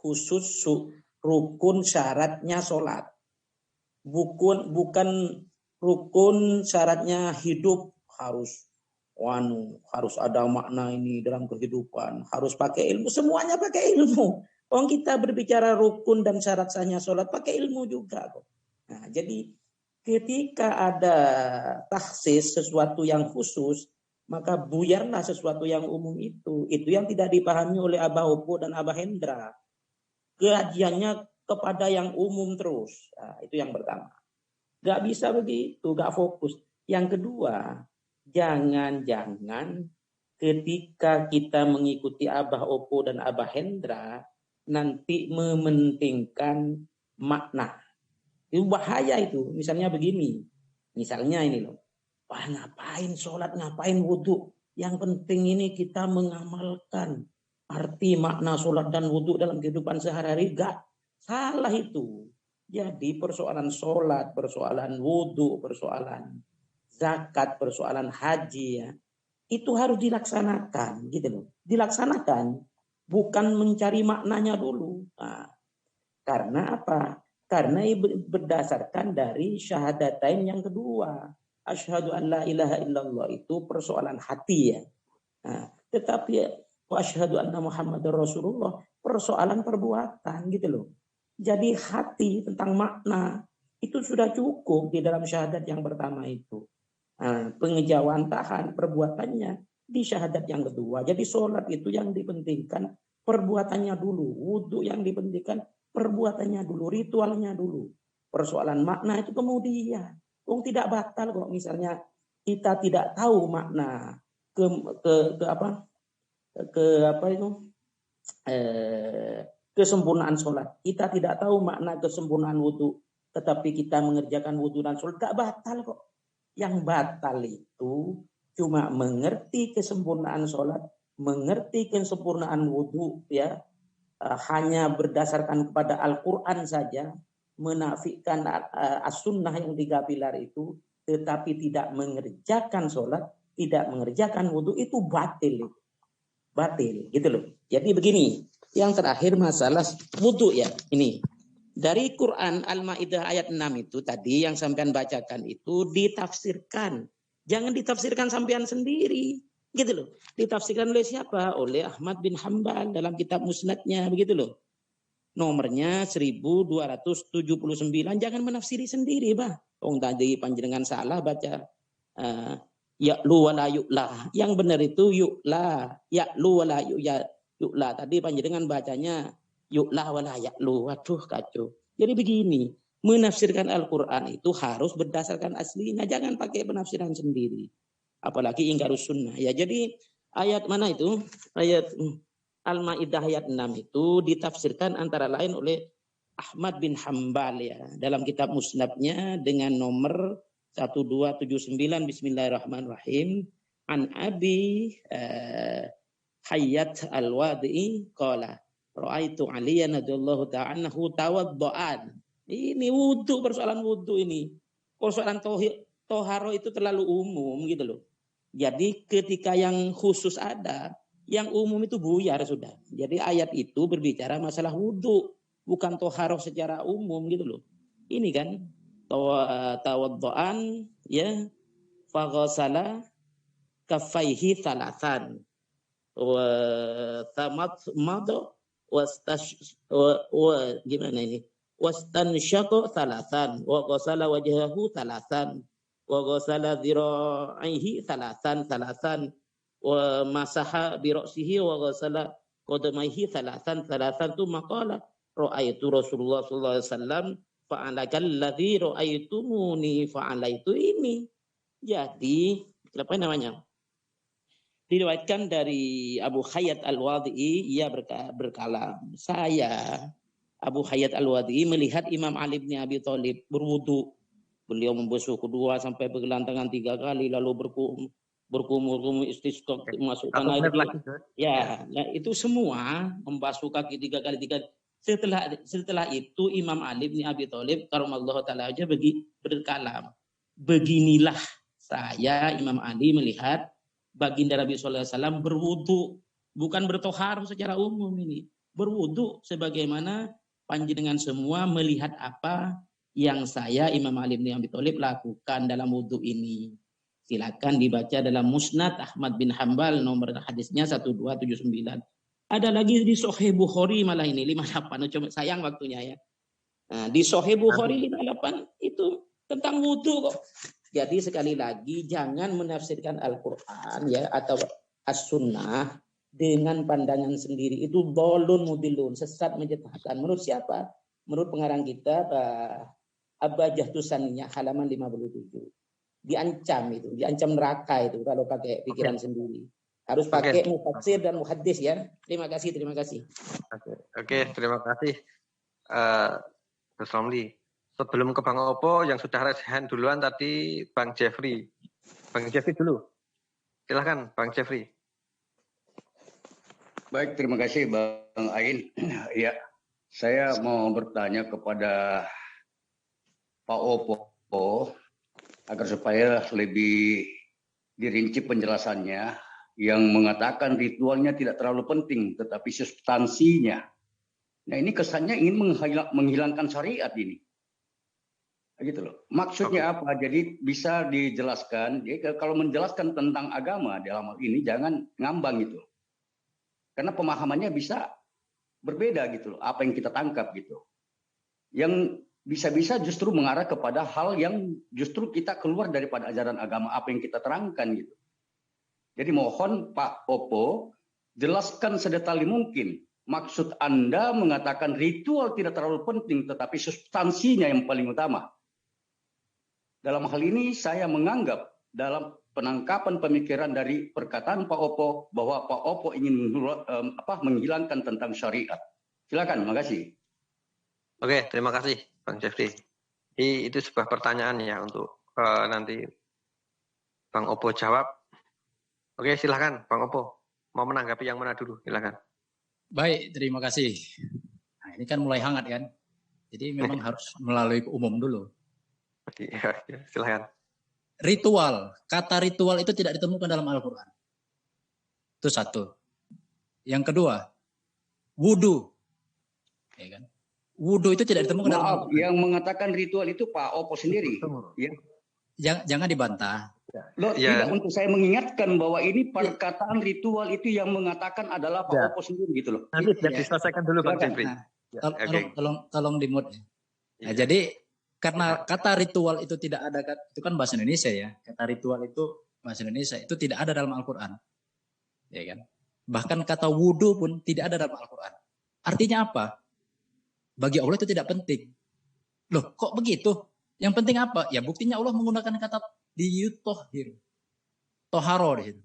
khusus rukun syaratnya sholat. Bukan rukun syaratnya hidup harus ada makna ini dalam kehidupan, harus pakai ilmu, semuanya pakai ilmu. Orang kita berbicara rukun dan syarat sahnya sholat pakai ilmu juga kok. Nah, jadi ketika ada taksis sesuatu yang khusus, maka buyarlah sesuatu yang umum itu. Itu yang tidak dipahami oleh Abah Opo dan Abah Hendra. Kajiannya kepada yang umum terus. Nah, itu yang pertama. Gak bisa begitu, gak fokus. Yang kedua, jangan-jangan ketika kita mengikuti Abah Opo dan Abah Hendra, nanti mementingkan makna. Itu bahaya itu. Misalnya begini. Misalnya ini loh. Wah, ngapain sholat, ngapain wudhu. Yang penting ini kita mengamalkan arti makna sholat dan wudhu dalam kehidupan sehari-hari. Gak. Salah itu. Jadi persoalan sholat, persoalan wudhu, persoalan zakat, persoalan haji ya, itu harus dilaksanakan gitu loh. Dilaksanakan, bukan mencari maknanya dulu. Nah, karena apa? Karena berdasarkan dari syahadatain yang kedua. Asyhadu an la ilaha illallah itu persoalan hati ya. Nah, tetapi wa asyhadu anna Muhammadar Rasulullah persoalan perbuatan gitu loh. Jadi hati tentang makna itu sudah cukup di dalam syahadat yang pertama itu. Nah, pengejawantahan perbuatannya di syahadat yang kedua. Jadi sholat itu yang dipentingkan perbuatannya dulu. Wudhu yang dipentingkan perbuatannya dulu. Ritualnya dulu. Persoalan makna itu kemudian. Tidak batal kok misalnya kita tidak tahu makna kesempurnaan sholat. Kita tidak tahu makna kesempurnaan wudhu. Tetapi kita mengerjakan wudhu dan sholat. Gak batal kok. Yang batal itu cuma mengerti kesempurnaan sholat. Mengerti kesempurnaan wudhu. Ya, hanya berdasarkan kepada Al-Quran saja. Menafikan as-sunnah yang 3 pilar itu. Tetapi tidak mengerjakan sholat. Tidak mengerjakan wudhu. Itu batil. Batil. Gitu loh. Jadi begini. Yang terakhir masalah wudhu ya. Ini dari Quran Al-Maidah ayat 6 itu tadi yang sampean bacakan itu ditafsirkan. Jangan ditafsirkan sampean sendiri. Gitu loh. Ditafsirkan oleh siapa? Oleh Ahmad bin Hanbal dalam kitab musnadnya. Begitu loh. Nomornya 1279. Jangan menafsiri sendiri, Bah. Tadi panjenengan salah baca. Ya'lu wala yu'la. Yang benar itu yu'la. Ya'lu wala yu'la. Yu'la tadi panjenengan bacanya yu'la wala ya'lu. Waduh kacau. Jadi begini, menafsirkan Al-Quran itu harus berdasarkan aslinya, jangan pakai penafsiran sendiri. Apalagi ingkarus sunnah. Ya, jadi ayat mana itu? Ayat Al-Maidah ayat 6 itu ditafsirkan antara lain oleh Ahmad bin Hanbal ya, dalam kitab musnadnya dengan nomor 1279. Bismillahirrahmanirrahim. An Abi Hayyat al-Wadi'i qala ra'aitu Aliyan radhiyallahu ta'ala anhu tawadda'an. Ini wudu, persoalan wudu ini. Persoalan toharo itu terlalu umum gitu loh. Jadi ketika yang khusus ada, yang umum itu buyar sudah. Jadi ayat itu berbicara masalah wudu. bukan toharoh secara umum gitu loh. Ini kan tawaddu'an ya faghasala kaffaihi thalathan wa tamadmada gimana ini? Wastansyaqa thalathan wa ghasala wajhahu thalathan wa ghasala dhira'ihi thalathan wa masaha bi ra'sihi wa ghasala qadamaihi thalathan tu maqala ra'aitu Rasulullah sallallahu alaihi wasallam fa'alakal ladzi ra'aitumuni fa'alaitu ini. Jadi apa namanya? Diriwayatkan dari Abu Hayyat Al-Wadhi'i, ia berkala, saya Abu Hayyat Al-Wadhi'i melihat Imam Ali bin Abi Thalib berwudu. Beliau membasuh kedua sampai bergelantangan 3 kali, lalu berkumur istisqa, masukkan air. Ya, itu semua membasuh kaki 3 kali. Setelah itu Imam Ali bin Abi Thalib karamallahu taala aja berkalam. Beginilah saya Imam Ali melihat baginda Nabi sallallahu alaihi wasallam berwudu, bukan bertohar secara umum ini. Berwudu sebagaimana panjenengan semua melihat apa yang saya Imam Ali bin Abi Thalib lakukan dalam wudu ini. Silakan dibaca dalam Musnad Ahmad bin Hambal, nomor hadisnya 1279. Ada lagi di Sahih Bukhari malah ini 58. Coba sayang waktunya ya. Nah, di Sahih Bukhari 58 itu tentang wudu kok. Jadi sekali lagi jangan menafsirkan Al-Qur'an ya atau As-Sunnah dengan pandangan sendiri, itu dolun mudilun, sesat menyesatkan. Menurut siapa? Menurut pengarang kita Abbajah Tusaniyah halaman 57. Diancam neraka itu kalau pakai pikiran sendiri. Harus pakai mufassir dan muhaddis ya. Terima kasih. Oke, terima kasih Gus Romli. Sebelum ke Bang Opo yang sudah raise hand duluan tadi Bang Jeffrey. Bang Jeffrey dulu. Silahkan Bang Jeffrey. Baik, terima kasih Bang Ain. Ya, saya mau bertanya kepada Pak Opo agar supaya lebih dirinci penjelasannya, yang mengatakan ritualnya tidak terlalu penting, tetapi substansinya. Nah, ini kesannya ingin menghilangkan syariat ini. Gitu loh. Maksudnya apa? Jadi bisa dijelaskan. Jadi kalau menjelaskan tentang agama dalam hal ini jangan ngambang gitu. Karena pemahamannya bisa berbeda gitu loh. Apa yang kita tangkap gitu. Yang bisa-bisa justru mengarah kepada hal yang justru kita keluar daripada ajaran agama apa yang kita terangkan gitu. Jadi mohon Pak Opo jelaskan sedetail mungkin. Maksud Anda mengatakan ritual tidak terlalu penting tetapi substansinya yang paling utama. Dalam hal ini saya menganggap dalam penangkapan pemikiran dari perkataan Pak Opo bahwa Pak Opo ingin menghilangkan tentang syariat. Silakan, makasih. Oke, terima kasih Bang Jeffrey. Itu sebuah pertanyaan ya untuk nanti Bang Opo jawab. Oke, silakan Bang Opo. Mau menanggapi yang mana dulu? Silakan. Baik, terima kasih. Nah, ini kan mulai hangat kan. Jadi memang harus melalui umum dulu. Ya, silakan. Ritual, kata ritual itu tidak ditemukan dalam Al-Quran. Itu satu. Yang kedua, wudu. Ya kan? Wudu itu tidak ditemukan dalam Al-Quran. Yang mengatakan ritual itu Pak Opo sendiri. Ya. Jangan dibantah. Loh, tidak, untuk saya mengingatkan bahwa ini perkataan ritual itu yang mengatakan adalah Pak Opo sendiri gitu loh. Nanti biar diselesaikan dulu Bang Jeffrey. Tolong di-mute. Nah, jadi karena kata ritual itu tidak ada, itu kan bahasa Indonesia ya. Kata ritual itu bahasa Indonesia, itu tidak ada dalam Al-Quran. Ya kan? Bahkan kata wudu pun tidak ada dalam Al-Quran. Artinya apa? Bagi Allah itu tidak penting. Loh, kok begitu? Yang penting apa? Ya buktinya Allah menggunakan kata diyutohir. Toharo di situ.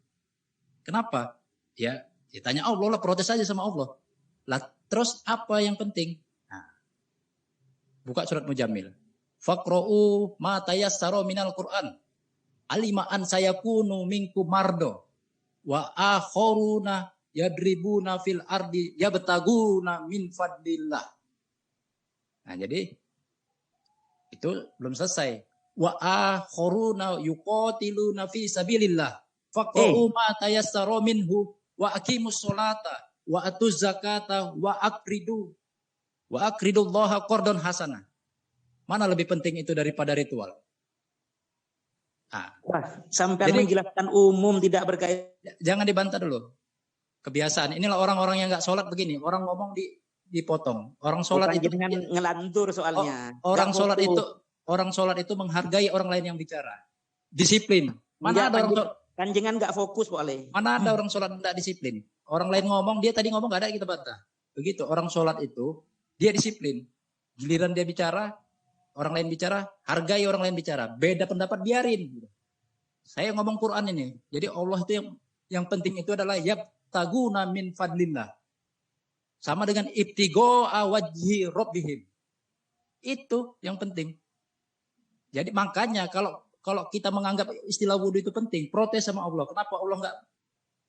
Kenapa? Ya, tanya Allah lah, protes aja sama Allah. Lah, terus apa yang penting? Nah, buka surat Mujammil. Faqra'u ma tayassara minal Qur'an. Alima an sayakunu minkum mardo wa akharuna yadribuna fil ardi yabtaguna min fadlillah. Nah, jadi itu belum selesai. Wa akharuna yuqatiluna fi sabilillah. Faqra'u ma tayassara minhu wa aqimus sholata wa atuz zakata wa aqridu Wa aqridullaha qardon hasanah. Mana lebih penting itu daripada ritual? Nah, Sampai jadi menjelaskan umum tidak berkaitan. jangan dibantah dulu. Kebiasaan. Inilah orang-orang yang nggak sholat begini. Orang ngomong dipotong. Orang sholat Bukan itu dengan ngelantur soalnya. orang Nggak sholat fokus. itu orang sholat itu menghargai orang lain yang bicara. Disiplin. Mana Enggak, ada orang sholat? Kanjengan nggak fokus boleh. Mana ada orang sholat tidak disiplin? Orang lain ngomong, dia tadi ngomong nggak ada kita bantah. Begitu orang sholat itu dia disiplin. Giliran dia bicara, orang lain bicara, hargai orang lain bicara. Beda pendapat biarin. Saya ngomong Quran ini. Jadi Allah itu yang penting itu adalah yabtaguna min fadlillah. Sama dengan ibtigha'a wajhi rabbihim. Itu yang penting. Jadi makanya kalau kita menganggap istilah wudhu itu penting, protes sama Allah. Kenapa Allah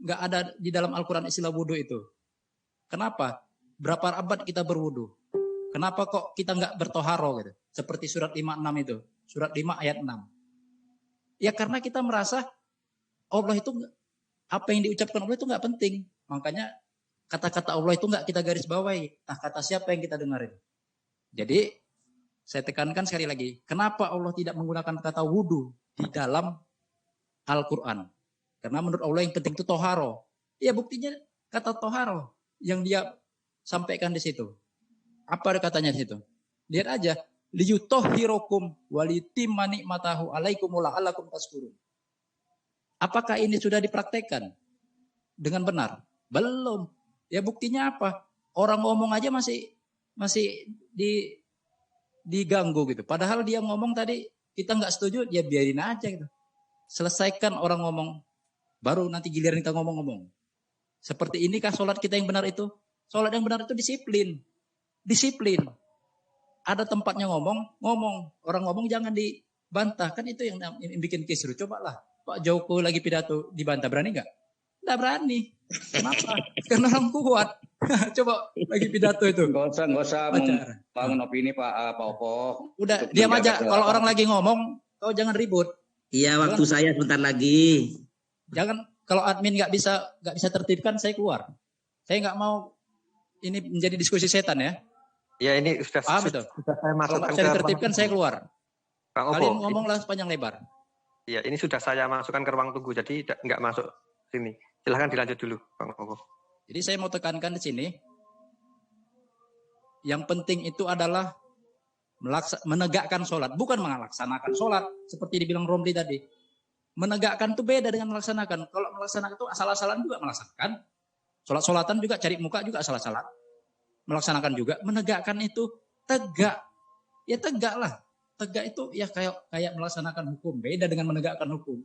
nggak ada di dalam Al-Quran istilah wudhu itu? Kenapa? Berapa abad kita berwudhu? Kenapa kok kita nggak bertoharo gitu? Seperti surat 56 itu. Surat 5 ayat 6. Ya karena kita merasa Allah itu apa yang diucapkan Allah itu nggak penting. Makanya kata-kata Allah itu nggak kita garis bawahi. Nah, kata siapa yang kita dengarin? Jadi saya tekankan sekali lagi, kenapa Allah tidak menggunakan kata wudhu di dalam Al-Quran? Karena menurut Allah yang penting itu toharo. Ya buktinya kata toharo yang dia sampaikan di situ. Apa katanya di situ? Lihat aja. Liyutohirokum walitimma nikmatahu alaikum la'allakum tashkurun. Apakah ini sudah dipraktekkan dengan benar? Belum. Ya buktinya apa? Orang ngomong aja masih diganggu gitu. Padahal dia ngomong tadi kita nggak setuju, dia biarin aja gitu. Selesaikan orang ngomong, baru nanti giliran kita ngomong-ngomong. Seperti inikah sholat kita yang benar itu? Sholat yang benar itu disiplin. Disiplin. Ada tempatnya ngomong. Orang ngomong jangan dibantah. Kan itu yang bikin kisruh. Cobalah Pak Jokowi lagi pidato dibantah. Berani nggak? Nggak berani. Kenapa? Karena orang kuat. Coba lagi pidato itu. Nggak usah bangun opini Pak Opo. Udah diam aja. Kalau orang lagi ngomong, kau jangan ribut. Iya, waktu saya sebentar lagi. Jangan, kalau admin nggak bisa tertibkan, saya keluar. Saya nggak mau ini menjadi diskusi setan ya. Ya ini sudah saya saya masukkan kalau saya ditertibkan, saya keluar. Kang Opo, kalian ngomonglah sepanjang lebar. Iya, ini sudah saya masukkan ke ruang tunggu, jadi nggak masuk sini. Silahkan dilanjut dulu, Kang Opo. Jadi saya mau tekankan di sini, yang penting itu adalah menegakkan sholat, bukan melaksanakan sholat. Seperti dibilang Romli tadi. Menegakkan itu beda dengan melaksanakan. Kalau melaksanakan itu asal-asalan juga melaksanakan. Sholat-sholatan juga, cari muka juga asal-asalan. Melaksanakan juga. Menegakkan itu tegak. Ya tegak lah. Tegak itu ya kayak melaksanakan hukum. Beda dengan menegakkan hukum.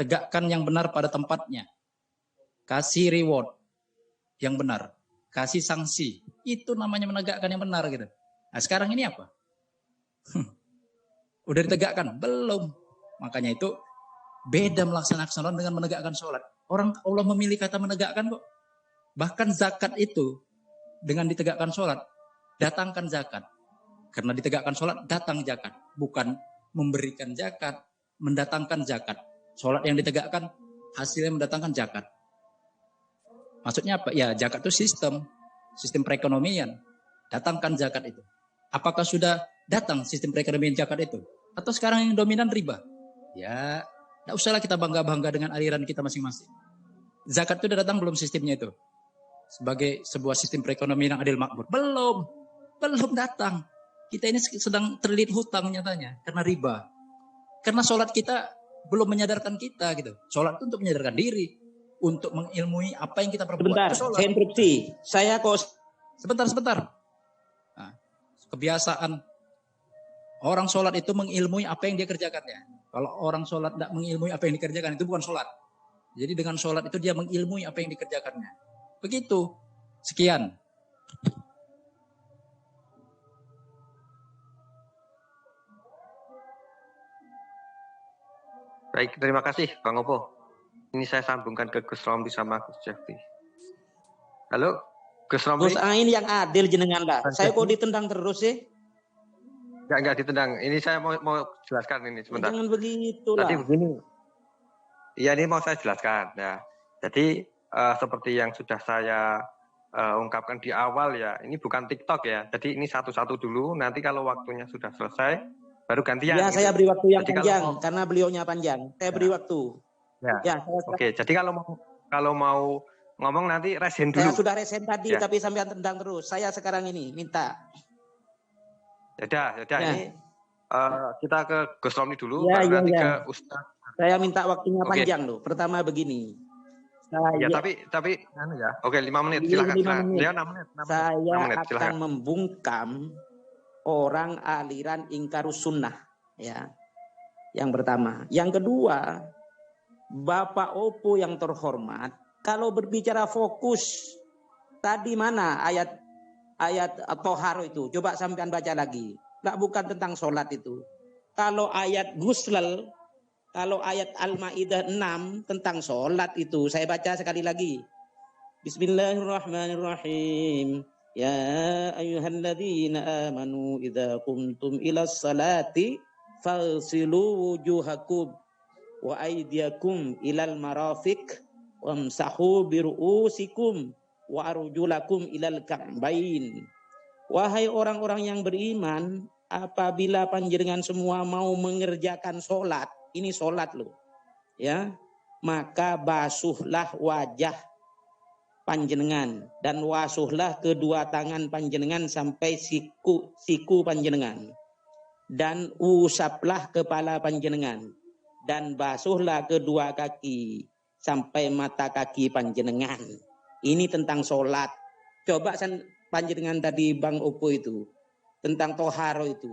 Tegakkan yang benar pada tempatnya. Kasih reward yang benar. Kasih sanksi. Itu namanya menegakkan yang benar gitu. Nah sekarang ini apa? Udah ditegakkan? Belum. Makanya itu beda melaksanakan sholat dengan menegakkan sholat. Orang Allah memilih kata menegakkan kok. Bahkan zakat itu dengan ditegakkan sholat, datangkan zakat. Karena ditegakkan sholat, datang zakat. Bukan memberikan zakat, mendatangkan zakat. Sholat yang ditegakkan, hasilnya mendatangkan zakat. Maksudnya apa? Ya zakat itu sistem perekonomian. Datangkan zakat itu. Apakah sudah datang sistem perekonomian zakat itu? Atau sekarang yang dominan riba? Ya, tidak usahlah kita bangga-bangga dengan aliran kita masing-masing. Zakat itu sudah datang belum sistemnya itu? Sebagai sebuah sistem perekonomian yang adil makmur. Belum datang. Kita ini sedang terlilit hutang nyatanya karena riba. Karena sholat kita belum menyadarkan kita gitu. Sholat itu untuk menyadarkan diri, untuk mengilmui apa yang kita perbuat. Sebentar, saya interupsi. Saya kok sebentar. Nah, kebiasaan orang sholat itu mengilmui apa yang dia kerjakannya. Kalau orang sholat tidak mengilmui apa yang dikerjakan, itu bukan sholat. Jadi dengan sholat itu dia mengilmui apa yang dikerjakannya. Begitu. Sekian. Baik, terima kasih Bang Opo. Ini saya sambungkan ke Gus Romli sama Gus Jafri. Halo, Gus Romli. Gus Ain yang adil jenengan lah. Saya kok ditendang terus sih? Enggak ditendang. Ini saya mau jelaskan ini sebentar. Jangan begitu lah. Tadi begini. Iya, ini mau saya jelaskan. Ya. Jadi seperti yang sudah saya ungkapkan di awal ya, ini bukan TikTok ya. Jadi ini satu-satu dulu. Nanti kalau waktunya sudah selesai, baru gantian. Ya, gitu. saya beri waktu yang Jadi panjang kalau karena beliaunya panjang. Saya beri waktu. Ya. Ya, Oke. Jadi kalau mau ngomong nanti resen dulu. Saya sudah resen tadi, Ya. tapi sampai tendang terus. Saya sekarang ini minta. Yaudah. Ya. Ini kita ke Gus Romli dulu, Ya, baru ya, nanti ya. ke Ustaz. Saya minta waktunya Oke. panjang loh. Pertama begini. Ya, tapi anu ya. Oke, 5 menit. Iya, Silakan. 5 menit. Ya, 6 menit. 6 Saya menit, akan silakan. membungkam orang aliran ingkarus sunnah. Ya. Yang pertama. Yang kedua, Bapak Opo yang terhormat, kalau berbicara fokus, tadi mana ayat Toharo itu? Coba sampean baca lagi. Nggak, bukan tentang sholat itu. Kalau ayat Guslal, kalau ayat Al-Ma'idah 6 tentang sholat itu, saya baca sekali lagi. Bismillahirrahmanirrahim. Ya ayyuhalladzina amanu idza qumtum ilas salati fagsilu wujuhakum wa aydiyakum ilal marafiq wamsahu biru'usikum wa arjulakum ilal ka'bain. Wahai orang-orang yang beriman, apabila panjenengan semua mau mengerjakan sholat, ini sholat loh, ya, maka basuhlah wajah panjenengan dan wasuhlah kedua tangan panjenengan sampai siku panjenengan, dan usaplah kepala panjenengan dan basuhlah kedua kaki sampai mata kaki panjenengan. Ini tentang sholat. Coba panjenengan tadi Bang Opo itu tentang toharo itu.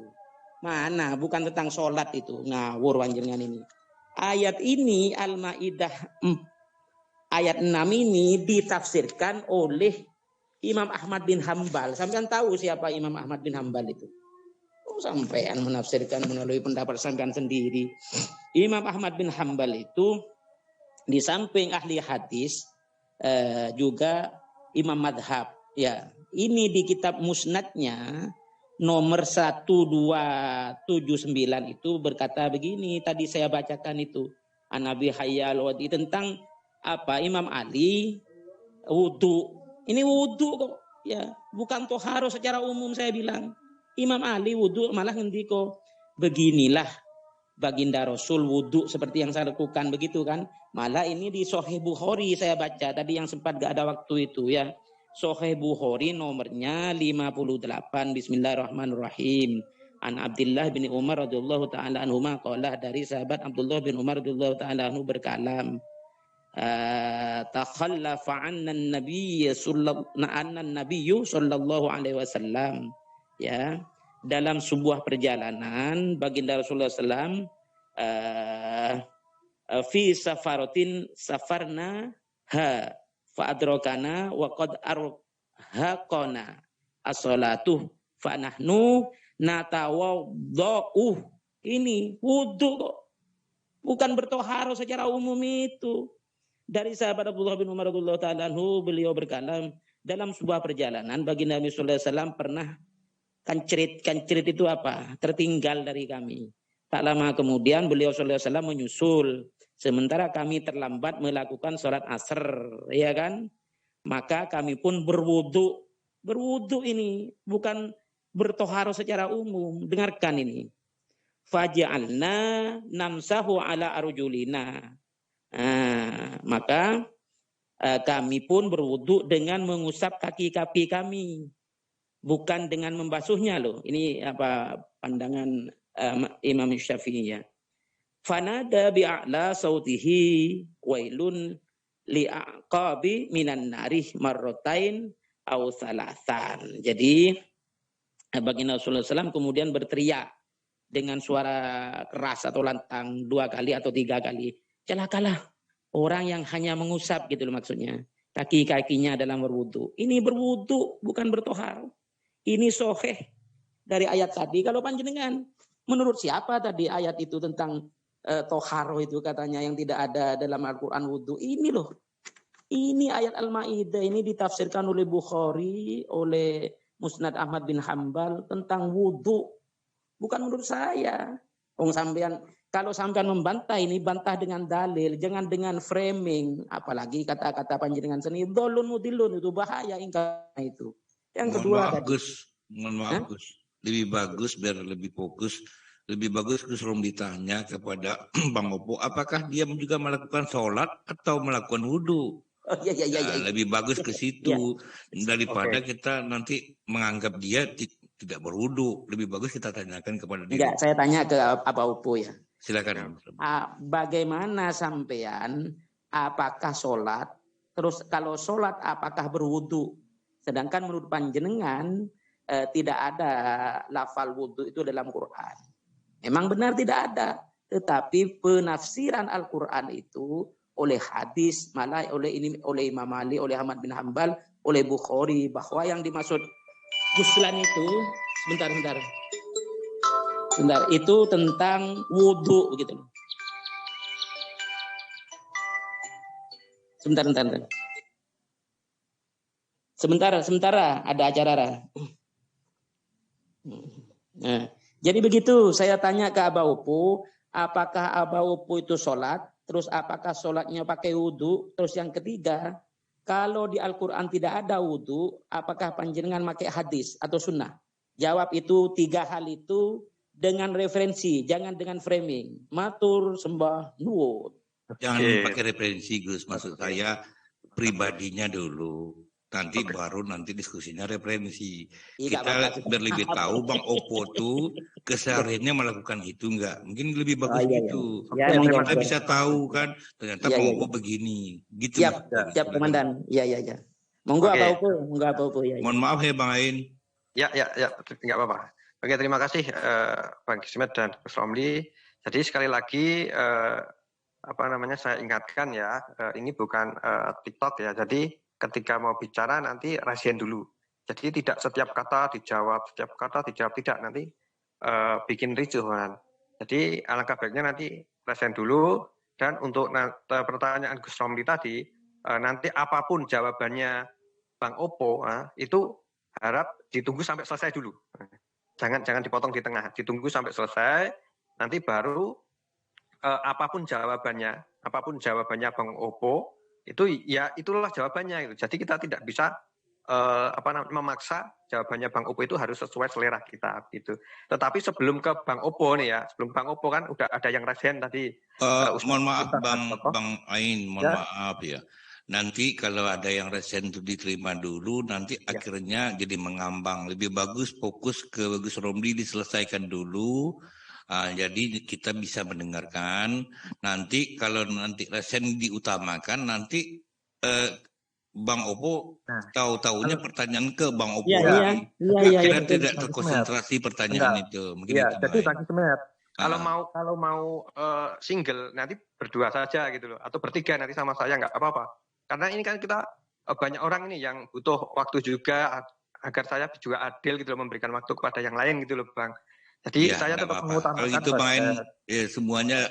Mana? Bukan tentang sholat itu. Ngawur panjenengan ini. Ayat ini Al-Ma'idah ayat 6 ini ditafsirkan oleh Imam Ahmad bin Hambal. Sampean tahu siapa Imam Ahmad bin Hambal itu? Sampean menafsirkan melalui pendapat sampean sendiri. Imam Ahmad bin Hambal itu di samping ahli hadis juga imam madhab. Ya, ini di kitab musnadnya nomor 1279 itu berkata begini. Tadi saya bacakan itu An Abi Hayyal Wadi tentang apa Imam Ali wudu. Ini wudu kok, ya, bukan toharo secara umum. Saya bilang Imam Ali wudu, malah ngendiko beginilah baginda Rasul wudu seperti yang saya lakukan, begitu kan. Malah ini di Sahih Bukhari saya baca tadi yang sempat gak ada waktu itu, ya. Sahih Bukhari nomornya 58. Bismillahirrahmanirrahim. An Abdullah bin Umar radhiyallahu taala anhuma qala, dari sahabat Abdullah bin Umar radhiyallahu taala anhu berkalam, takhallafa anna an-nabiy sallallahu alaihi wasallam, ya, dalam sebuah perjalanan baginda Rasulullah SAW fi safaratin safarna ha fa adrakana wa qad arhaqana as-salatu fa nahnu natawaddu. Ini wudu kok, bukan bertoharo secara umum itu. Dari sahabat Abdullah bin Umar radhiyallahu ta'ala anhu, beliau berkalam, dalam sebuah perjalanan baginda Nabi sallallahu alaihi wasallam pernah kancerit itu apa? Tertinggal dari kami. Tak lama kemudian beliau sallallahu alaihi wasallam menyusul, sementara kami terlambat melakukan sholat asar, ya kan? Maka kami pun berwudu. Berwudu ini bukan bertoharo secara umum. Dengarkan ini. Faja'alna namsahu ala arjulina. Maka kami pun berwudu dengan mengusap kaki-kaki kami, bukan dengan membasuhnya loh. Ini apa pandangan Imam Syafi'i, ya. Fanada bi'a'la sautihi wailun li'aqabi minan narih marrotain au salasan. Jadi baginda Rasulullah SAW kemudian berteriak dengan suara keras atau lantang 2 kali atau 3 kali. Celakalah orang yang hanya mengusap, gitu loh maksudnya, kaki-kakinya dalam berwudu. Ini berwudu bukan bertoharo. Ini sahih dari ayat tadi. Kalau panjenengan menurut siapa tadi ayat itu tentang toharo itu katanya yang tidak ada dalam Al-Quran wudu. Ini loh. Ini ayat Al-Ma'idah ini ditafsirkan oleh Bukhari, oleh Musnad Ahmad bin Hambal tentang wudu. Bukan menurut saya. Sampean kalau sampean membantah ini, bantah dengan dalil, jangan dengan framing, apalagi kata-kata panjenengan seni, dolun mudilun, itu bahaya itu. Yang kedua tadi. Mohon maaf Gus, lebih bagus biar lebih fokus. Lebih bagus Gus Rom ditanya kepada Bang Opo, apakah dia juga melakukan sholat atau melakukan wudhu? Oh, iya. Lebih bagus ke situ daripada kita nanti menganggap dia tidak berwudhu. Lebih bagus kita tanyakan kepada dia. Enggak, saya tanya ke Pak Opo ya. Silakan. Bagaimana sampean? Apakah sholat? Terus kalau sholat apakah berwudhu? Sedangkan menurut panjenengan tidak ada lafal wudhu itu dalam Quran. Memang benar tidak ada. Tetapi penafsiran Al-Quran itu oleh hadis, malah oleh Imam Malik, oleh Ahmad bin Hanbal, oleh Bukhari, bahwa yang dimaksud guslan itu sebentar, itu tentang wudhu begitu. Sebentar, ada acara. Nah, jadi begitu, saya tanya ke Aba Upu, apakah Aba Upu itu sholat, terus apakah sholatnya pakai wudhu, terus yang ketiga, kalau di Al-Quran tidak ada wudhu, apakah panjenengan pakai hadis atau sunnah? Jawab itu 3 hal itu dengan referensi, jangan dengan framing. Matur sembah nuwun. Jangan pakai referensi Gus, maksud saya pribadinya dulu. Nanti baru diskusinya referensi. Kita biar lebih tahu Bang Opo tuh kesehariannya melakukan itu enggak. Mungkin lebih bagus gitu. Kita bisa tahu kan ternyata Bang Opo begini. Gitu. Siap Komandan. Iya. Monggo Apa Opo ya. Mohon maaf ya Bang Ain. Ya, enggak apa-apa. Oke, terima kasih Bang Kismet dan Gus Romli. Jadi sekali lagi saya ingatkan ya, ini bukan TikTok ya. Jadi ketika mau bicara nanti rahasia dulu. Jadi tidak setiap kata dijawab, tidak, nanti bikin ricuh kan. Jadi alangkah baiknya nanti rahasia dulu. Dan untuk pertanyaan Gus Romli tadi, nanti apapun jawabannya Bang Opo, itu harap ditunggu sampai selesai dulu. Jangan dipotong di tengah, ditunggu sampai selesai, nanti baru apapun jawabannya Bang Opo, itu ya itulah jawabannya itu. Jadi kita tidak bisa memaksa jawabannya Bang Opo itu harus sesuai selera kita gitu. Tetapi sebelum ke Bang Opo nih ya, sebelum Bang Opo kan udah ada yang rahasia tadi. Mohon maaf Bang Ain, maaf ya. Nanti kalau ada yang resen itu diterima dulu, nanti akhirnya jadi mengambang. Lebih bagus fokus ke Gus Romli diselesaikan dulu. Jadi kita bisa mendengarkan. Nanti kalau nanti resen diutamakan, nanti Bang Opo tahu-tahunya pertanyaan ke Bang Opo lagi. Kira tidak terkonsentrasi pertanyaan itu. Mungkin itu. Jadi Bang Kismet, kalau mau single nanti berdua saja gitu loh, atau bertiga nanti sama saya nggak apa-apa. Karena ini kan kita banyak orang ini yang butuh waktu juga agar saya juga adil gitu loh, memberikan waktu kepada yang lain gitu loh Bang. Jadi saya tetap mengutamakan. Kalau itu Bang Ain, semuanya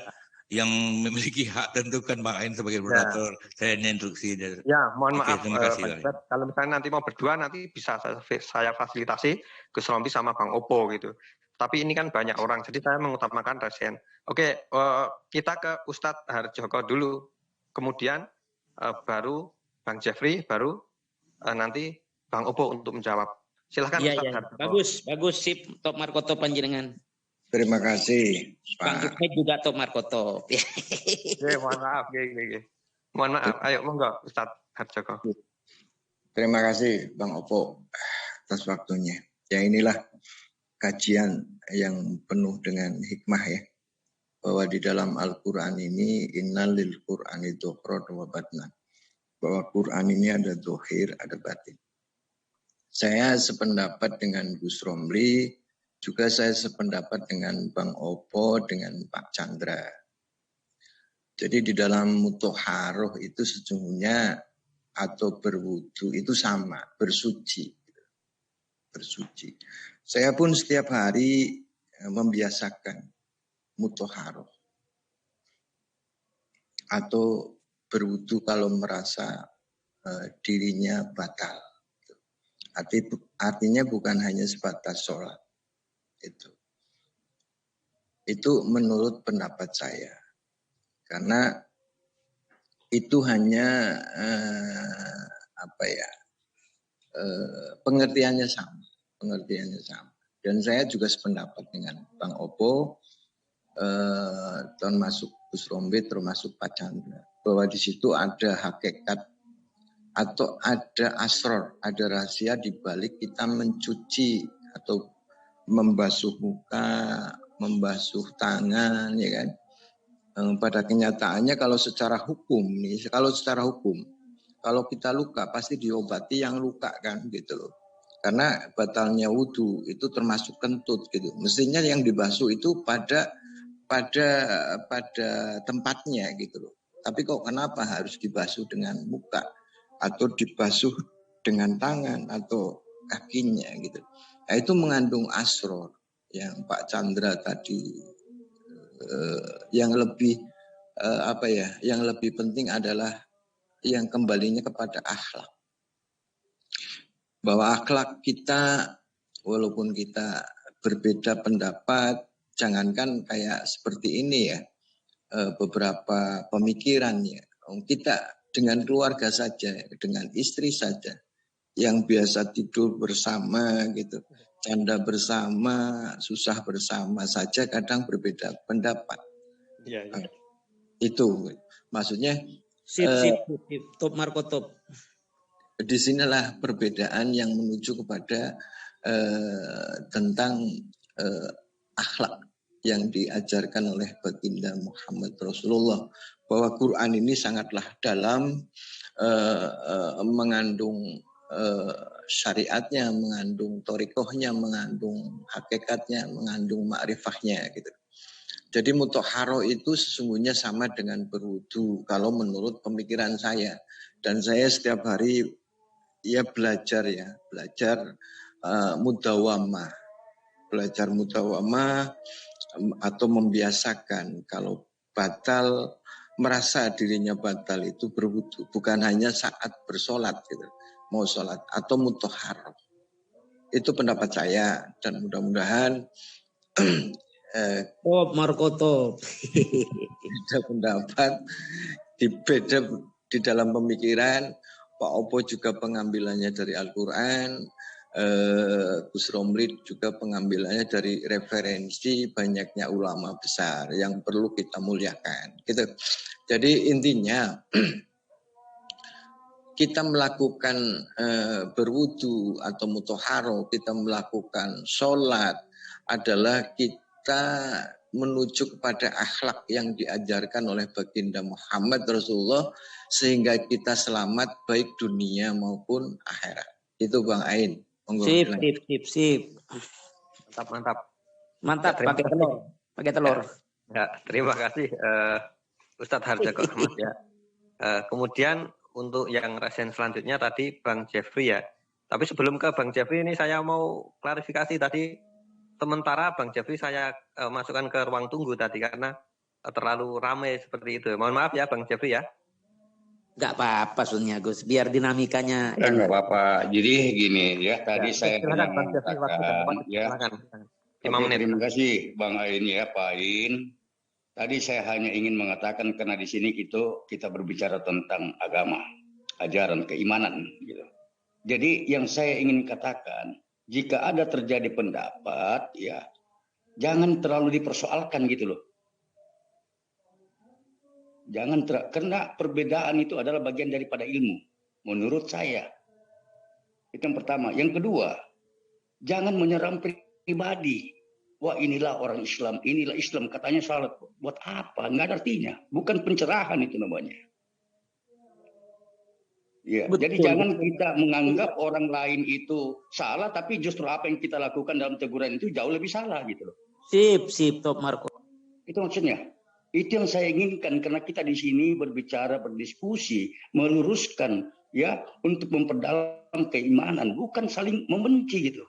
yang memiliki hak tentukan Bang Ain sebagai moderator. Saya hanya instruksi. Ya, mohon maaf. Terima kasih. Kalau misalnya nanti mau berdua, nanti bisa saya fasilitasi Gus Romli sama Bang Opo gitu. Tapi ini kan banyak orang, jadi saya mengutamakan resen. Oke, kita ke Ustadz Harjoko dulu. Kemudian baru Bang Jeffrey, baru nanti Bang Opo untuk menjawab. Silahkan Ustadz Harjoko. Bagus, sip, top markoto panjenengan. Terima kasih Bang Jeffrey juga top markoto. Mohon maaf. Mohon maaf, ayo monggo Ustadz Harjoko. Terima kasih Bang Opo atas waktunya. Ya inilah kajian yang penuh dengan hikmah ya. Bahwa di dalam Al-Quran ini innal lil Qur'ani dhuhran wa batnan. Bahwa Quran ini ada dohir, ada batin. Saya sependapat dengan Gus Romli, juga saya sependapat dengan Bang Opo, dengan Pak Chandra. Jadi di dalam muthaharoh itu sesungguhnya atau berwudu itu sama, bersuci. Saya pun setiap hari membiasakan muthaharoh atau berwudu kalau merasa dirinya batal. Artinya bukan hanya sebatas sholat. Itu. Itu menurut pendapat saya. Karena itu hanya pengertiannya sama. Dan saya juga sependapat dengan Bang Opo, termasuk Gus Romli, termasuk Pak Chandra, bahwa di situ ada hakikat atau ada asror, ada rahasia di balik kita mencuci atau membasuh muka, membasuh tangan, ya kan? Pada kenyataannya kalau secara hukum, kalau kita luka pasti diobati yang luka kan, gitu loh. Karena batalnya wudhu itu termasuk kentut gitu. Mestinya yang dibasuh itu pada tempatnya gitu loh. Tapi kok kenapa harus dibasuh dengan muka atau dibasuh dengan tangan atau kakinya gitu. Nah, itu mengandung asror yang Pak Chandra tadi yang lebih yang lebih penting adalah yang kembalinya kepada akhlak. Bahwa akhlak kita walaupun kita berbeda pendapat, jangankan kayak seperti ini ya, beberapa pemikiran ya. Kita dengan keluarga saja, dengan istri saja, yang biasa tidur bersama gitu, canda bersama, susah bersama saja kadang berbeda pendapat. Ya. Itu maksudnya. Sip. Top Marco top. Disinilah perbedaan yang menuju kepada tentang akhlak yang diajarkan oleh baginda Muhammad Rasulullah, bahwa Quran ini sangatlah dalam, mengandung syariatnya, mengandung torikohnya, mengandung hakikatnya, mengandung ma'rifahnya gitu. Jadi mutahharo itu sesungguhnya sama dengan berwudu kalau menurut pemikiran saya. Dan saya setiap hari belajar mudawamah. Belajar mudawamah atau membiasakan kalau batal, merasa dirinya batal itu berwudu, bukan hanya saat bersolat gitu, mau sholat atau mutahhar. Itu pendapat saya dan mudah-mudahan Top Marco top. beda pendapat, beda di dalam pemikiran. Pak Opo juga pengambilannya dari Al-Quran, Gus Romli juga pengambilannya dari referensi banyaknya ulama besar yang perlu kita muliakan. Gitu. Jadi intinya kita melakukan berwudu atau mutahharo, kita melakukan sholat adalah kita menuju kepada akhlak yang diajarkan oleh baginda Muhammad Rasulullah sehingga kita selamat baik dunia maupun akhirat. Itu Bang Ain. Sip. Mantap Ya, pakai telur. Ya, terima kasih Ustadz Harjoko Ahmad ya. Kemudian untuk yang resen selanjutnya tadi Bang Jeffrey ya. Tapi sebelum ke Bang Jeffrey ini saya mau klarifikasi tadi. Sementara Bang Jeffrey saya masukkan ke ruang tunggu tadi karena terlalu ramai seperti itu. Mohon maaf ya Bang Jeffrey ya. Enggak apa-apa Sunya Gus, biar dinamikanya. Ya enggak apa-apa. Jadi gini ya, tadi Ya, saya silakan Bang Jeffrey, waktu tepat, ya. Silakan. 5 menit. Terima kasih Bang Ain ya, Pak Ain. Tadi saya hanya ingin mengatakan karena di sini kita berbicara tentang agama, ajaran, keimanan gitu. Jadi yang saya ingin katakan, jika ada terjadi pendapat ya jangan terlalu dipersoalkan gitu loh. Karena perbedaan itu adalah bagian daripada ilmu menurut saya. Itu yang pertama. Yang kedua, jangan menyerang pribadi. Wah inilah orang Islam, inilah Islam, katanya salat. Buat apa? Nggak ada artinya. Bukan pencerahan itu namanya. Ya, jadi jangan kita menganggap orang lain itu salah, tapi justru apa yang kita lakukan dalam teguran itu jauh lebih salah gitu loh. Sip, Top Marco. Itu maksudnya. Itu yang saya inginkan karena kita di sini berbicara, berdiskusi, meluruskan ya untuk memperdalam keimanan, bukan saling membenci gitu.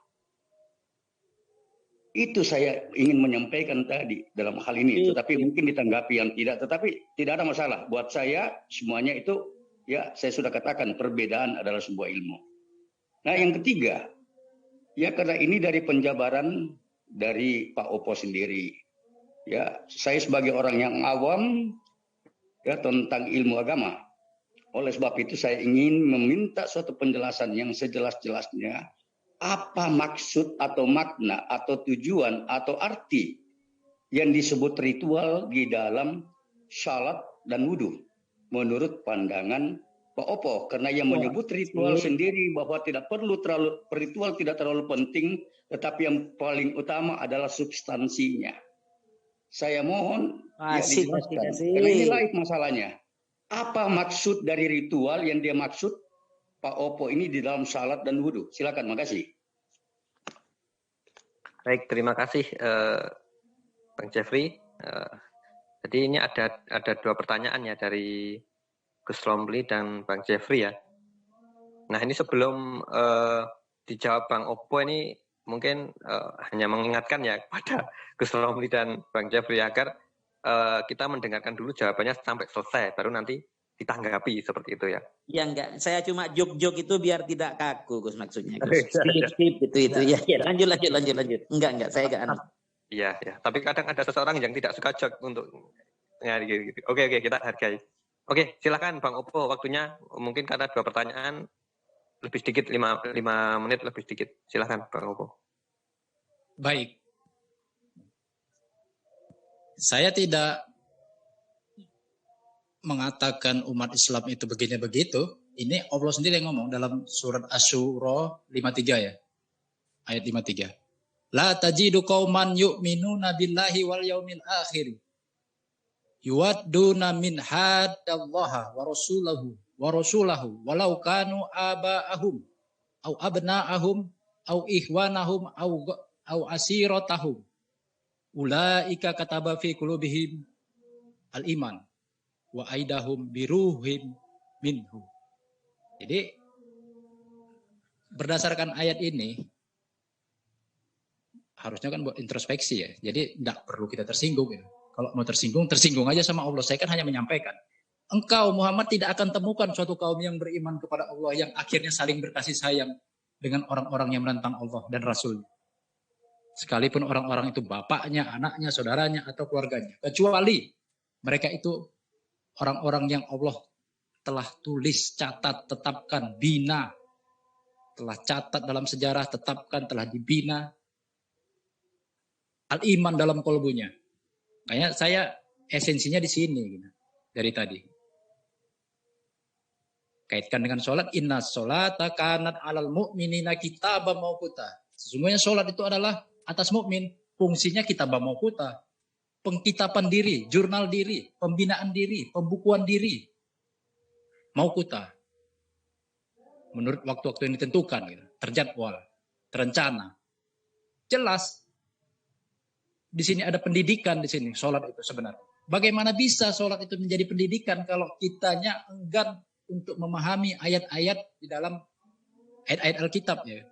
Itu saya ingin menyampaikan tadi dalam hal ini. Tetapi mungkin ditanggapi yang tidak, tetapi tidak ada masalah. Buat saya semuanya itu ya saya sudah katakan perbedaan adalah sebuah ilmu. Nah yang ketiga, ya karena ini dari penjabaran dari Pak Opo sendiri. Ya, saya sebagai orang yang awam ya tentang ilmu agama. Oleh sebab itu saya ingin meminta suatu penjelasan yang sejelas-jelasnya apa maksud atau makna atau tujuan atau arti yang disebut ritual di dalam salat dan wudhu menurut pandangan Pak Opo, karena yang menyebut ritual sendiri bahwa ritual tidak terlalu penting, tetapi yang paling utama adalah substansinya. Saya mohon dijelaskan, karena ini lain masalahnya. Apa maksud dari ritual yang dia maksud Pak Opo ini di dalam salat dan wudhu? Silakan, makasih. Baik, terima kasih Bang Jeffrey. Jadi ini ada dua pertanyaan ya dari Gus Romli dan Bang Jeffrey ya. Nah ini sebelum dijawab Bang Opo ini mungkin hanya mengingatkan ya kepada Gus Romli dan Bang Jeffrey agar kita mendengarkan dulu jawabannya sampai selesai, baru nanti ditanggapi seperti itu ya. Ya enggak, saya cuma jok-jok itu biar tidak kaku Gus maksudnya. Gus. Skip itu ya. Lanjut. Enggak, saya enggak aneh. Iya, tapi kadang ada seseorang yang tidak suka jok untuk gitu. Oke, kita hargai. Oke, silakan Bang Opo, waktunya mungkin karena dua pertanyaan lebih sedikit 5 menit lebih sedikit. Silakan Bang Opo. Baik. Saya tidak mengatakan umat Islam itu begini begitu. Ini Allah sendiri yang ngomong dalam surat Asy-Syura 53 ya. Ayat 53. La tajidu qauman yu'minuna billahi wal yaumil akhir. Yuwadduna min haddallaha wa rasulahu walau kanu aba'ahum au abna'ahum au ihwanahum au asiratahum. Ulaika kataba fi qulubihim al-iman wa aidahum biruhim minhu. Jadi berdasarkan ayat ini harusnya kan buat introspeksi ya. Jadi tidak perlu kita tersinggung ya. Kalau mau tersinggung aja sama Allah. Saya kan hanya menyampaikan. Engkau Muhammad tidak akan temukan suatu kaum yang beriman kepada Allah yang akhirnya saling berkasih sayang dengan orang-orang yang menentang Allah dan Rasul-Nya. Sekalipun orang-orang itu bapaknya, anaknya, saudaranya, atau keluarganya. Kecuali mereka itu orang-orang yang Allah telah tulis, catat, tetapkan, bina. Telah catat dalam sejarah, tetapkan, telah dibina. Al-iman dalam kolbunya. Kayaknya saya esensinya di sini gitu, dari tadi. Kaitkan dengan sholat, inna sholata kanat alal mu'minina kitaban mauquta. Sesungguhnya sholat itu adalah atas mukmin, fungsinya kitabam mauquta. Pengkitapan diri, jurnal diri, pembinaan diri, pembukuan diri. Mauquta. Menurut waktu-waktu yang ditentukan, gitu. Terjadwal, terencana. Jelas. Di sini ada pendidikan di sini, sholat itu sebenarnya. Bagaimana bisa sholat itu menjadi pendidikan kalau kitanya enggan untuk memahami ayat-ayat di dalam ayat-ayat Alkitab ya.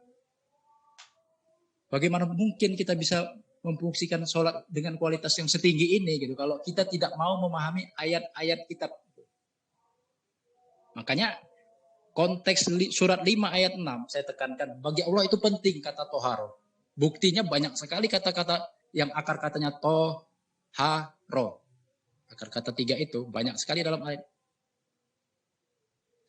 Bagaimana mungkin kita bisa memfungsikan sholat dengan kualitas yang setinggi ini gitu kalau kita tidak mau memahami ayat-ayat kitab. Makanya konteks surat 5 ayat 6 saya tekankan bagi Allah itu penting kata toharo. Buktinya banyak sekali kata-kata yang akar katanya toharo. Akar kata 3 itu banyak sekali dalam ayat.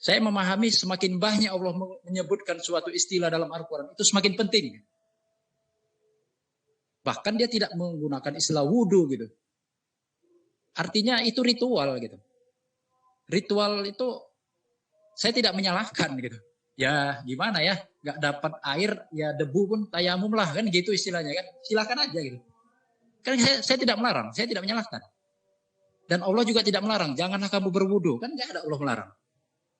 Saya memahami semakin banyak Allah menyebutkan suatu istilah dalam Al-Quran itu semakin penting. Bahkan dia tidak menggunakan istilah wudhu gitu. Artinya itu ritual gitu. Ritual itu saya tidak menyalahkan gitu. Ya gimana ya, nggak dapat air ya debu pun tayamum lah kan gitu istilahnya kan. Silakan aja gitu. Kan saya tidak melarang, saya tidak menyalahkan. Dan Allah juga tidak melarang, janganlah kamu berwudu. Kan nggak ada Allah melarang.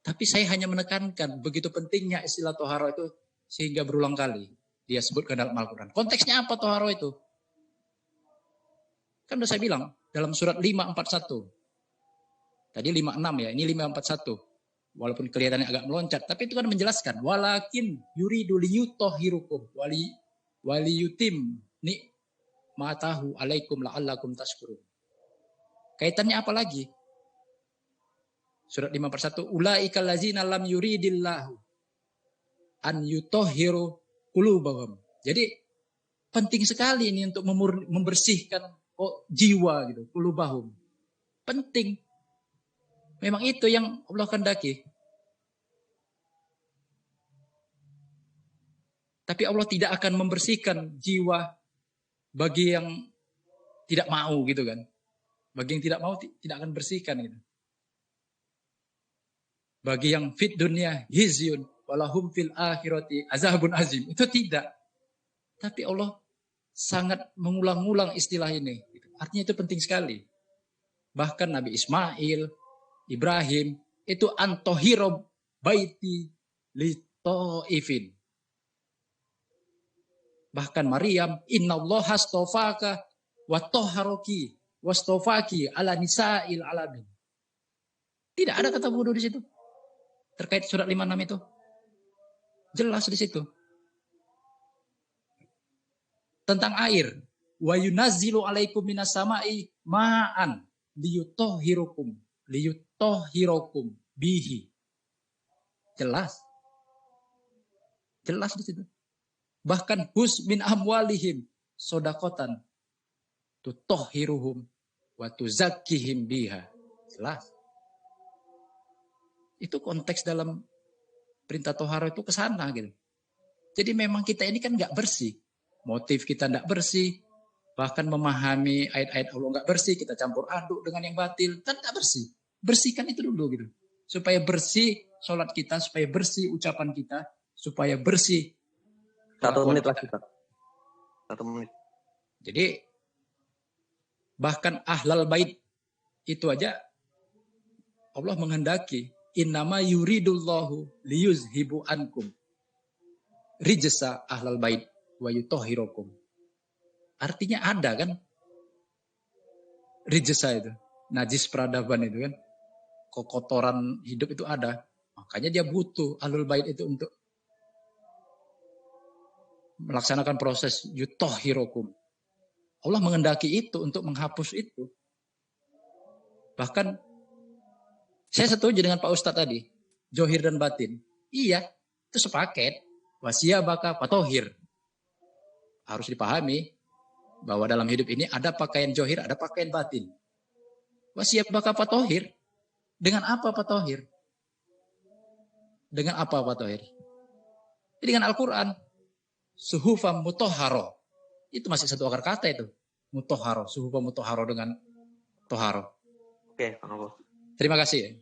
Tapi saya hanya menekankan begitu pentingnya istilah toharo itu sehingga berulang kali dia sebutkan dalam Al-Quran. Konteksnya apa toharo itu? Kan udah saya bilang dalam surat 541. Tadi 56 ya, ini 541. Walaupun kelihatannya agak meloncat, tapi itu kan menjelaskan. Walakin yuridu liyutahhirukum wali yutim matahu alaikum la'allakum tashkurun. Kaitannya apa lagi? Surat 5:1 ulaikal ladzina lam yuridillahu an yutahhiru qulubahum. Jadi penting sekali ini untuk membersihkan jiwa gitu, qulubahum. Penting. Memang itu yang Allah kehendaki. Tapi Allah tidak akan membersihkan jiwa bagi yang tidak mau gitu kan. Bagi yang tidak mau tidak akan bersihkan gitu. Bagi yang fit dunia hizyun walahum fil akhirati azabun azim. Itu tidak. Tapi Allah sangat mengulang-ulang istilah ini. Artinya itu penting sekali. Bahkan Nabi Ismail, Ibrahim, itu antohiro baiti li ta'ifin. Bahkan Maryam, innallaha astofaka wa toharoki wastofaki ala nisa'il alamin. Tidak ada kata bodoh di situ. Terkait surat 56 itu. Jelas di situ. Tentang air. Wa yunazzilu alaikum minas sama'i ma'an liyutahhirukum bihi. Jelas. Jelas di situ. Bahkan hus min amwalihim sodakotan tutahhiruhum wa tuzakkihim biha. Jelas. Itu konteks dalam perintah tohara itu ke sana gitu. Jadi memang kita ini kan nggak bersih. Motif kita nggak bersih. Bahkan memahami ayat-ayat Allah nggak bersih. Kita campur aduk dengan yang batil. Kan nggak bersih. Bersihkan itu dulu gitu. Supaya bersih sholat kita. Supaya bersih ucapan kita. Supaya bersih. 1 menit lagi, Pak. 1 menit. Jadi bahkan ahlal bait itu aja Allah menghendaki innama yuridullahu liyuzhibu ankum rijsa ahlal bait wa yutahhirukum. Artinya ada kan rijsa itu, najis peradaban itu kan, kekotoran hidup itu ada. Makanya dia butuh ahlul bait itu untuk melaksanakan proses yutahhirukum. Allah menghendaki itu untuk menghapus itu. Bahkan saya setuju dengan Pak Ustadz tadi. Johir dan batin. Iya, itu sepaket. Wasiyabaka patohir. Harus dipahami bahwa dalam hidup ini ada pakaian johir, ada pakaian batin. Wasiyabaka patohir. Dengan apa patohir? Dengan apa patohir? Dengan Al-Quran. Suhufam mutoharo. Itu masih satu akar kata itu. Mutoharo. Suhufam mutoharo dengan toharo. Oke, Pak Novo. Terima kasih.